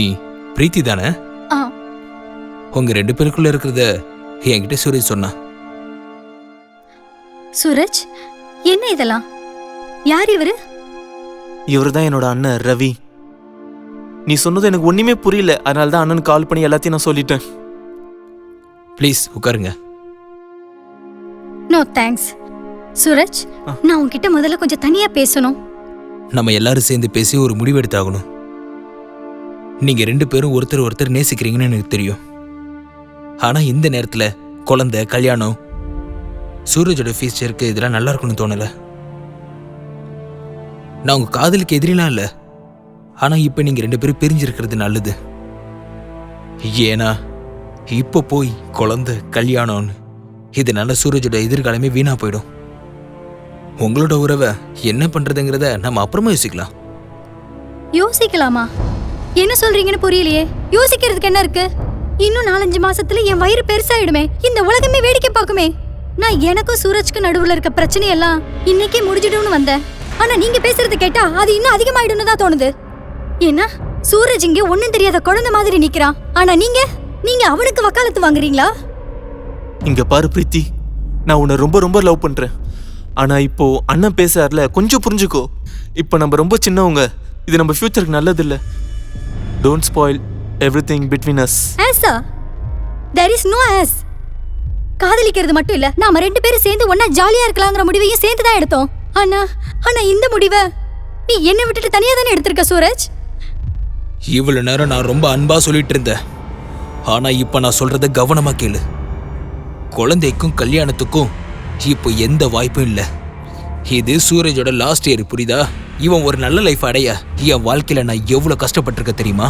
பிரீத்தி தானே? உங்க ரெண்டு பேருக்குள்ள இருக்கிறத என்கிட்ட சூரஜ் சொன்னா. சூரஜ், என்ன இதெல்லாம்? யார் இவரு? இவரு தான் என்னோட அண்ணன் ரவி. நீ சொன்னது எனக்கு ஒண்ணுமே புரியல. அதனால தான் அண்ணன் கால் பண்ணி எல்லாத்தையும் நான் சொல்லிட்டேன். ப்ளீஸ் உட்காருங்க. No thanks. சூரஜ், நான் உன்கிட்ட முதல்ல கொஞ்சம் தனியா பேசணும். நம்ம எல்லாரும் சேர்ந்து பேசி ஒரு முடிவு எடுத்தாகணும். நீங்க ரெண்டு பேரும் ஒருத்தர் நேசிக்கிறீங்கன்னு எனக்கு தெரியும். ஆனா இந்த நேரத்துல குழந்தை, கல்யாணம், சூரஜோட ஃபியூச்சருக்கு இதெல்லாம் நல்லா இருக்கும்னு தோணல. நான் உங்க காதலுக்கு எதிரிலாம் இல்ல. ஆனா இப்ப நீங்க ரெண்டு பேரும் பிரிஞ்சிருக்கிறது நல்லது. ஏன்னா இப்ப போய் குழந்தை, கல்யாணம்னு இதனால சூரஜோட எதிர்காலமே வீணா போயிடும். உங்களோட உறவை என்ன பண்றதுங்கிறத நம்ம அப்புறமா யோசிக்கலாம். யோசிக்கலாமா? என்ன சொல்றீங்கன்னு புரியலையே. யோசிக்கிறதுக்கு என்ன இருக்கு? இன்னும் 4-5 மாசத்துல என் வயிறு பெருசாயிடுமே. இந்த உலகமே வேடிக்கை பார்க்குமே. நான் எனக்கும் சூரஜ்க்கு நடுவுல இருக்க பிரச்சனையெல்லாம் இன்னைக்கே முடிஞ்சிடும்னு வந்தேன். ஆனா நீங்க பேசுறது கேட்டா அது இன்னும் அதிகமாயிடும்னு தான் தோணுது. ஏன்னா சூரஜ் இங்க ஒண்ணும் தெரியாத குழந்தை மாதிரி நிக்கிறான். ஆனா நீங்க அவனுக்கு வக்காலத்து வாங்குறீங்களா? இங்க பாரு பிரீத்தி, நான் உன்னை ரொம்ப ரொம்ப லவ் பண்றேன். ஆனா இப்போ அண்ணன் பேசார்ல, கொஞ்சம் புரிஞ்சுக்கோ. இப்போ நம்ம ரொம்ப சின்னவங்க. இது நம்ம ஃபியூச்சருக்கு நல்லது இல்ல. Don't spoil everything between us. As a there is no us. காதலிக்கிறது மட்டும் இல்ல, நாம 2 பேரும் சேர்ந்து ஒண்ணா ஜாலியா இருக்கலாங்கிற முடிவையும் சேர்ந்து தான் எடுத்தோம். ஆனா இந்த முடிவை நீ என்ன விட்டுட்டு தனியா தானே எடுத்திருக்க சூரஜ். இவ்வளவு நேரம் நான் ரொம்ப அன்பா சொல்லிட்டு இருந்தேன். ஆனா இப்ப நான் சொல்றத கவனமா கேளு. குழந்தைக்கும் கல்யாணத்துக்கும் இப்போ எந்த வாய்ப்பும் இல்ல. இது சூரஜோட லாஸ்ட் இயர், புரியுதா? இவன் ஒரு நல்ல லைஃப் அடைய என் வாழ்க்கையில நான் எவ்வளவு கஷ்டப்பட்டிருக்க தெரியுமா?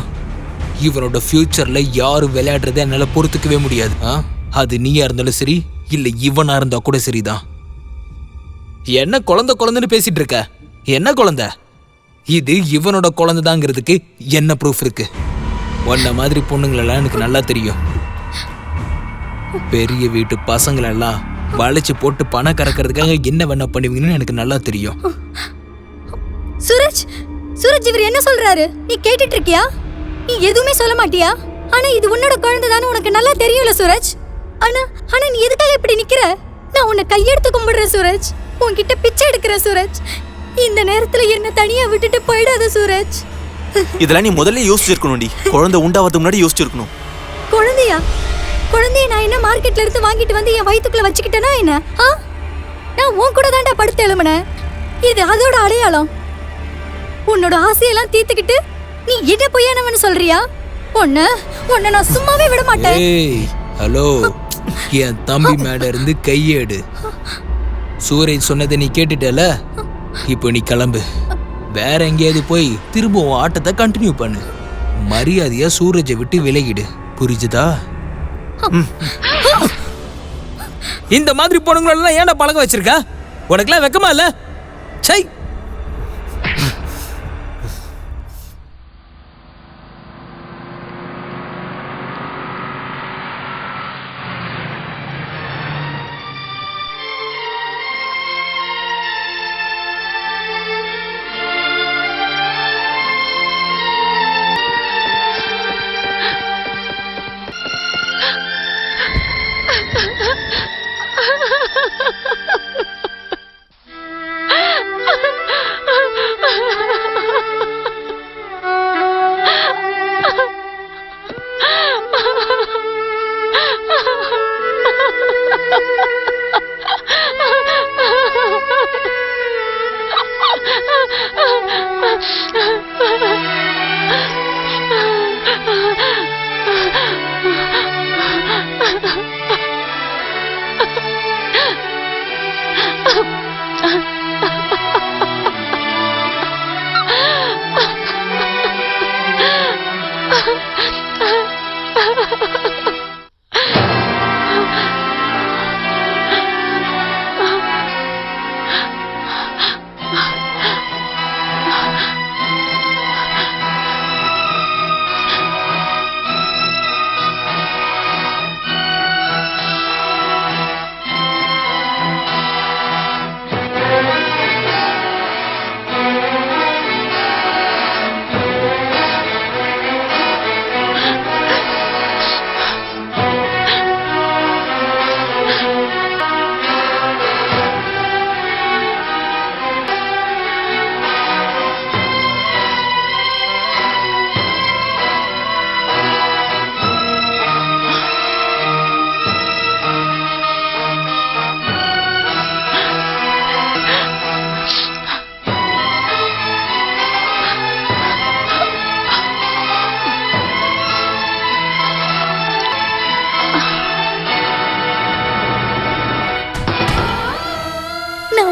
இவனோட ஃபியூச்சர்ல யாரும் விளையாடுறத என்னால பொறுத்துக்கவே முடியாது. அது நீயா இருந்தாலும் சரி, இல்ல இவனா இருந்தா கூட சரிதான். என்ன குழந்தைன்னு பேசிட்டு இருக்க? என்ன குழந்தை? இது இவனோட குழந்தைதாங்கிறதுக்கு என்ன ப்ரூஃப் இருக்கு? உன்ன மாதிரி பொண்ணுங்களெல்லாம் எனக்கு நல்லா தெரியும். பெரிய வீட்டு பசங்களெல்லாம் வளைச்சு போட்டு பணம் கறக்கிறதுக்காக என்ன வேணா பண்ணுவீங்கன்னு எனக்கு நல்லா தெரியும். சூரஜ் இவர் என்ன சொல்றாரு? நீ கேட்டுட்டு இருக்கியா? நீ எதுவுமே சொல்ல மாட்டியா? ஆனா இது உன்னோட குழந்தை தானே, உனக்கு நல்லா தெரியும்ல சூரஜ். ஆனா நீ எதுக்காக இப்படி நிக்கிற? நான் உன்னை கையெடுத்து கும்பிடுறேன் சூரஜ். உன்கிட்ட பிச்சை எடுக்கிறேன் சூரஜ். இந்த நேரத்துல என்ன தனியா விட்டுட்டு போயிடாத சூரஜ். இதெல்லாம் நீ முதல்ல யோசிச்சிருக்கணும்டி. குழந்தை உண்டாவதுக்கு முன்னாடி யோசிச்சிருக்கணும். குழந்தைய நான் என்ன மார்க்கெட்ல இருந்து வாங்கிட்டு வந்து என் வயித்துக்குள்ள வச்சுக்கிட்டேனா என்ன? நான் உன் கூட தாண்டா படுத்து எழுமனேன். இது அதோட அடையாளம். உன்னோட ஆசையெல்லாம் தீர்த்துக்கிட்டு நீ என்ன பொய்யானவன்னு சொல்றியா? உன்னை நான் சும்மாவே விட மாட்டேன். ஹலோ, என் தம்பி மேல இருந்து கையேடு. சூரஜ் சொன்னதை நீ கேட்டுட்டல, இப்போ நீ கிளம்பு. வேற எங்கேயாவது போய் திரும்ப உன் ஆட்டத்தை கண்டினியூ பண்ணு. மரியாதையா சூரஜை விட்டு விலகிடு, புரிஞ்சுதா? இந்த மாதிரி பொண்ணுங்களெல்லாம் ஏன்டா பழக வச்சிருக்க? உனக்குலாம் வெக்கமா இல்ல? சை.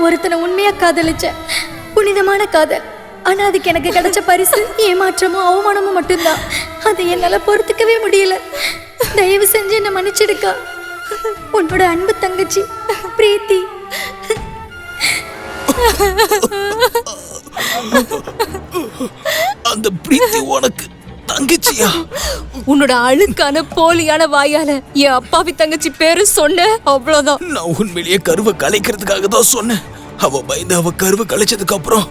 ஒருத்தனை உண்மையா காதலிச்சேன், புனிதமான காதல். ஆனா அதுக்கு எனக்கு கிடைச்ச பரிசு ஏமாற்றமும் அவமானமும் மட்டும்தான். அதை என்னால பொறுத்துக்கவே முடியல. தயவு செஞ்சு என்ன மன்னிச்சிடுக்கா. உன்னோட அன்பு தங்கச்சி பிரீத்தி. அந்த பிரீத்தி உனக்கு தங்கச்சியா? உன்னோட அழுக்கான போலியான வாயால என் அப்பாவி தங்கச்சி பேரு சொன்ன, அவ்வளவுதான். நான் உண்மையிலேயே கருவை கலைக்கிறதுக்காக தான் சொன்னேன். அவ பயந்து அவ கருவை கலைச்சதுக்கு அப்புறம்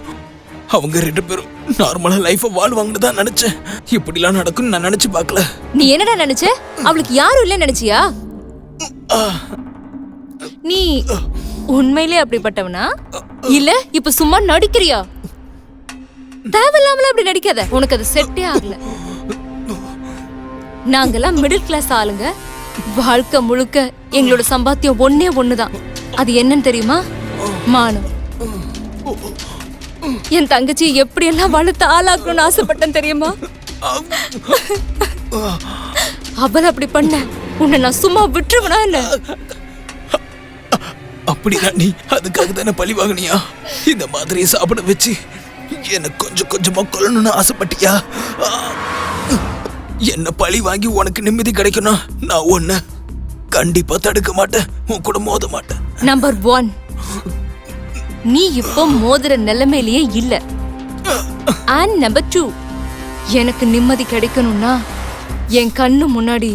அவங்க 2 பேரும் நார்மலா லைஃப வாழ்வாங்கன்னு தான் நினைச்சேன். இப்படிலாம் நடக்கும்னு நான் நினைச்சு பார்க்கல. நீ என்னடா நினைச்ச? அவளுக்கு யாரும் இல்ல நினைச்சியா? நீ உண்மையிலே அப்படிப்பட்டவனா இல்ல இப்ப சும்மா நடிக்கிறியா? தேவையில்லாமல அப்படி நடிக்காத, உனக்கு அது செட்டே ஆகல. நாங்கெல்லாம் மிடில் கிளாஸ் ஆளுங்க. வாழ்க்கை முழுக்க எங்களோட சம்பாத்தியம் ஒண்ணே ஒண்ணுதான். அது என்னன்னு தெரியுமா? மானம். என் தங்கச்சி எப்படியெல்லாம் வளர்த்து ஆளாக்கணும்னு ஆசைப்பட்டேன் தெரியுமா? அவள் அப்படி பண்ண உன்னை நான் சும்மா விட்டுருவனா என்ன? அப்படின்னா நீ அதுக்காக தானே பழி வாங்கினியா? இந்த மாதிரி சாப்பிட வச்சு எனக்கு கொஞ்சம் கொஞ்சமா கொல்லணும்னு ஆசைப்பட்டியா? என்ன பழி வாங்கி உனக்கு நிம்மதி கிடைக்கணும். நான் உன்னை கண்டிப்பா தடுக்க மாட்டேன், உன் கூட மோத மாட்டேன். நம்பர் 1, நீ இப்போ மோதிர நிலைமையிலேயே இல்ல. அண்ட் நம்பர் 2, எனக்கு நிம்மதி கிடைக்கணும்னா என் கண்ணு முன்னாடி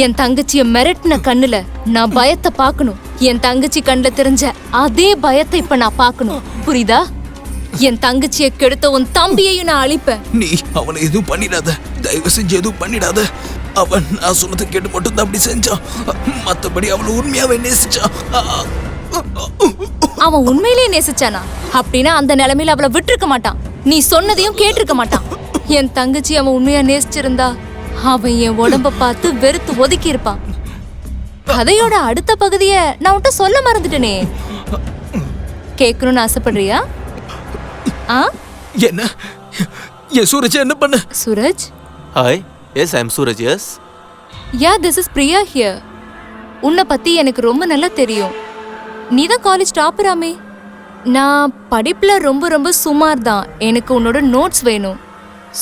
என் தங்கச்சிய மிரட்டின கண்ணுல நான் பயத்தை பார்க்கணும். என் தங்கச்சி கண்ணுல தெரிஞ்ச அதே பயத்தை இப்ப நான் பார்க்கணும். புரியுதா? என் தங்கச்சிய கெடுத்த உன் தம்பியையும் நான் அழிப்பேன். நீ அவனை எதுவும் பண்ணிடாத, தயவு செஞ்சு எதுவும் பண்ணிடாத. அவன் நான் சொன்னதை கேட்டு மட்டும் தான் அப்படி செஞ்சான். மத்தபடி அவளை உண்மையாவே நேசிச்சான். அவன் உண்மையிலேயே நேசிச்சானா? அப்படின்னா அந்த நிலைமையில அவளை விட்டுருக்க மாட்டான். நீ சொன்னதையும் கேட்டிருக்க மாட்டான். என் தங்கச்சி அவன் உண்மையா நேசிச்சிருந்தா அவன் என் உடம்ப பார்த்து வெறுத்து ஒதுக்கி இருப்பான். கதையோட அடுத்த பகுதிய நான் உன்கிட்ட சொல்ல மறந்துட்டேனே. கேட்கணும்னு ஆசைப்படுறியா? என்ன என் சூரஜ் என்ன பண்ண? Suraj? Hi. Yes, I am Suraj. Yes. Yeah, this is Priya here. உன்னை பத்தி எனக்கு ரொம்ப நல்லா தெரியும். நீ தான் காலேஜ் டாப்பராமே. நான் படிப்புல ரொம்ப ரொம்ப சுமார் தான். எனக்கு உன்னோட நோட்ஸ் வேணும்.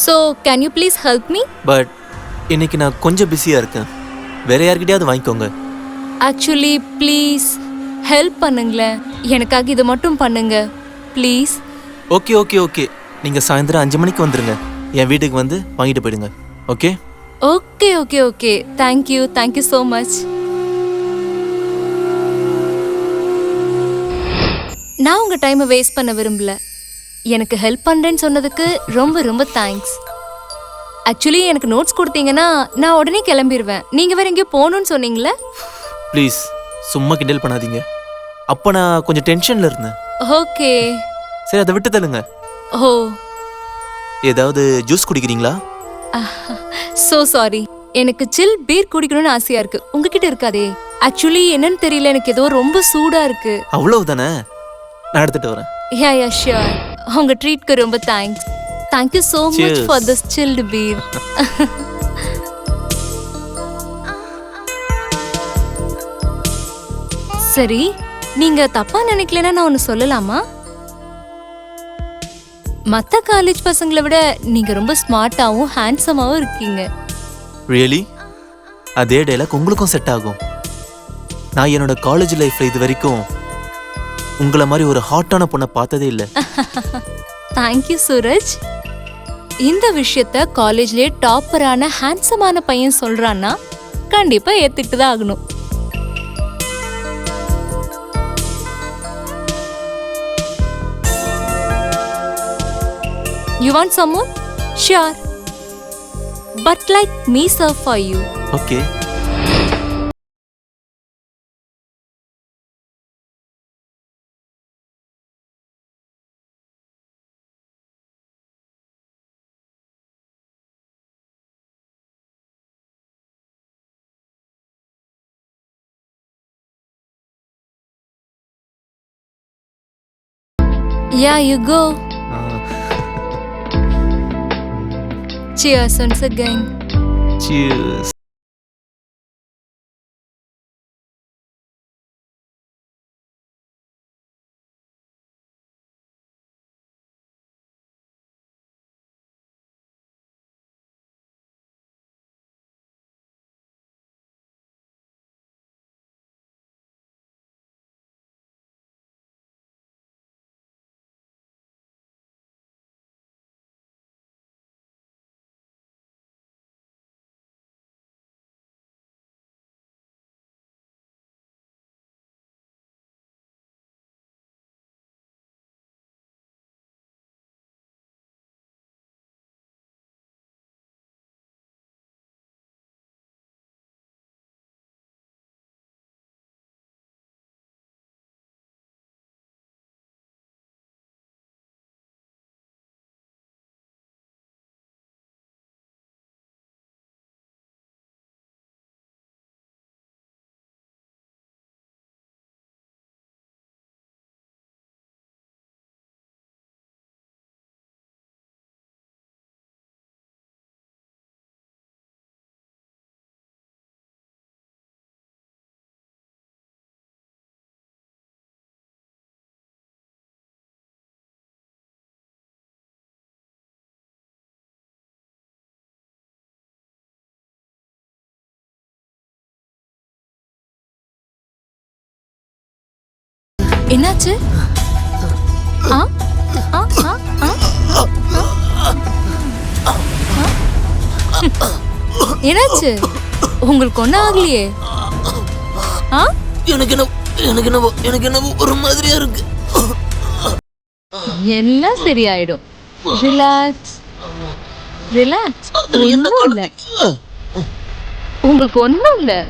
So can you please help me? But இன்னைக்கு நான் கொஞ்சம் பிஸியாக இருக்கேன். வேற யார்கிட்டயாவது வாங்கிக்கோங்க. ஆக்சுவலி ப்ளீஸ் ஹெல்ப் பண்ணுங்களேன். எனக்காக இது மட்டும் பண்ணுங்க ப்ளீஸ். ஓகே ஓகே ஓகே, நீங்கள் சாயந்தரம் 5 மணிக்கு வந்துடுங்க. என் வீட்டுக்கு வந்து வாங்கிட்டு போயிடுங்க. Okay okay okay okay, thank you thank you so much. நான் உங்கள் டைமை வேஸ்ட் பண்ண விரும்பல. எனக்கு ஹெல்ப் பண்ணுறேன்னு சொன்னதுக்கு ரொம்ப ரொம்ப தேங்க்ஸ். ஆக்சுவலி எனக்கு நோட்ஸ் கொடுத்தீங்கன்னா நான் உடனே கிளம்பிடுவேன். நீங்கள் வேற எங்கேயோ போகணுன்னு சொன்னீங்களே. ப்ளீஸ் சும்மா கிண்டல் பண்ணாதீங்க. அப்போ நான் கொஞ்சம் டென்ஷனில் இருந்தேன். ஓகே. சரி, அதை விட்டு தள்ளுங்க. ஓ, ஏதாவது ஜூஸ் குடிக்கிறீங்களா? So sorry. எனக்கு சில் பீர் குடிக்கணும்னு ஆசையா இருக்கு. உங்ககிட்ட இருக்காதே. ஆக்சுவலி என்னன்னு தெரியல, எனக்கு ஏதோ ரொம்ப சூடா இருக்கு. அவ்வளவுதானே, நான் எடுத்துட்டு வரேன். Yeah yeah sure. உங்க ட்ரீட்க்கு ரொம்ப thanks. Thank you so much for this chilled beer. சரி, நீங்க தப்பா நினைக்கலன்னா நான் ஒன்னு சொல்லலாமா? மத்த காலேஜ் பசங்களை விட நீங்க ரொம்ப ஸ்மார்ட்டாவும் ஹேண்ட்ஸமாவும் இருக்கீங்க. ரியலி? அதே டைலாக் உங்களுக்கும் செட் ஆகும். நான் என்னோட காலேஜ் லைஃப்ல இது வரைக்கும் உங்களை மாதிரி ஒரு ஹாட்டான பொண்ணை பார்த்ததே இல்லை. தேங்க்யூ சூரஜ். இந்த விஷயத்த காலேஜ்லயே டாப்பரான ஹேண்ட்ஸமான பையன் சொல்றான்னா கண்டிப்பா ஏத்துக்கிட்டு தான் ஆகணும். You want some more? Sure. But like me serve for you. Okay. Yeah, you go. Cheers once again. Cheers. என்னாச்சு? ஆ? ஆ? ஆ? ஆ? என்னாச்சு? உங்களுக்கு ஒன்னும் ஆகலையே? ஆ? எனக்கு என்ன ஒரு மாதிரியா இருக்கு. எல்லாம் சரியாயிடும். Relax relax. ஒன்றும் இல்லை, உங்களுக்கு ஒன்றும் இல்லை.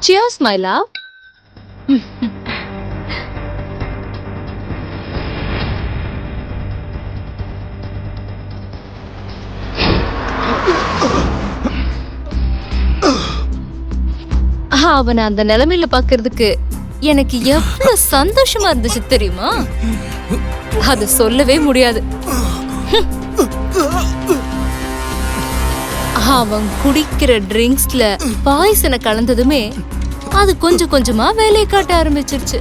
Cheers, my love. அவனை அந்த நிலைமையில பாக்குறதுக்கு எனக்கு எவ்வளவு சந்தோஷமா இருந்துச்சு தெரியுமா? அது சொல்லவே முடியாது. அவன் குடிக்கிற ட்ரிங்க்ஸ்ல பாய்சனை கலந்ததுமே அது கொஞ்சம் கொஞ்சமா வேலையை காட்ட ஆரம்பிச்சிருச்சு.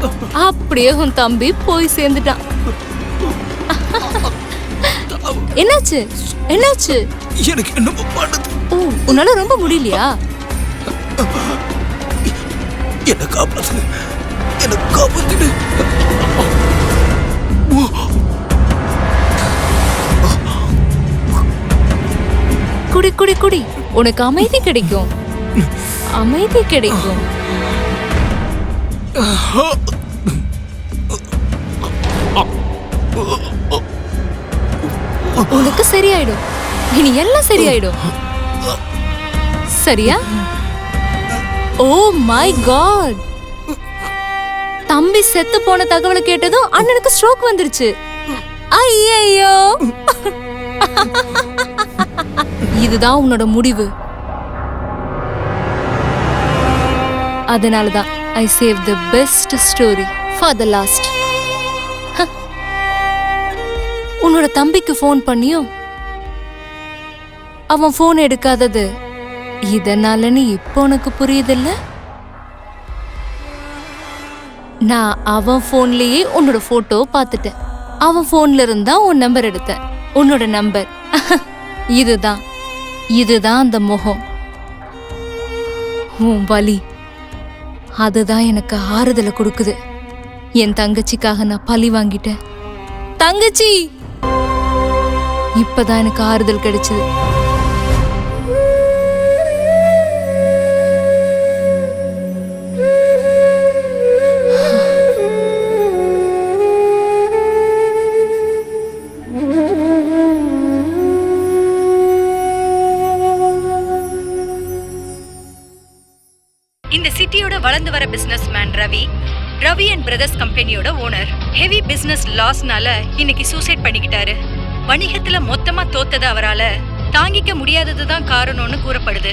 அப்படியே உன் தம்பி போய் சேர்ந்துட்டான். என்னாச்சு? என்னாச்சு? எனக்கு என்னமோ பண்ணுது. ஓ, உன்னால ரொம்ப முடியலையா? என்ன காப்பாத்து, என்ன காப்பாத்திடு. குடி குடி குடி, உனக்கு அமைதி கிடைக்கும், அமைதி கிடைக்கும். உனக்கு சரியாயிடும், இனி எல்லாம் சரியாயிடும். சரியா? Oh my God! தம்பி செத்து போன தகவலை கேட்டதும் அண்ணனுக்கு ஸ்ட்ரோக் வந்துருச்சு. ஐயோ! இதுதான் உன்னோட முடிவு. அதனாலதான் I saved the best story for the last. உன்னோட தம்பிக்கு ஃபோன் பண்ணியும் அவன் ஃபோன் எடுக்காதது இதனாலன்னு இப்போ உனக்கு புரியுதில்ல? நான் அவன் ஃபோன்லயே உன்னோட போட்டோ பார்த்துட்டேன். அவன் ஃபோன்ல இருந்தா உன் நம்பர் எடுத்தேன், உன்னோட நம்பர். இதுதான் இதுதான் அந்த முகம், உன் வலி. அதுதான் எனக்கு ஆறுதலை கொடுக்குது. என் தங்கச்சிக்காக நான் பழி வாங்கிட்டேன். தங்கச்சி, இப்பதான் எனக்கு ஆறுதல் கிடைச்சது. இந்த சிட்டியோட வளர்ந்து வர business man Ravi and brothers கம்பெனியோட ஓனர். ஹெவி பிசினஸ் லாஸ்னால இன்னைக்கு சூசைட் பண்ணிக்கிட்டாரு. வணிகத்துல மொத்தமா தோத்தது அவரால தாங்கிக்க முடியாததுதான் காரணம்னு கூறப்படுது.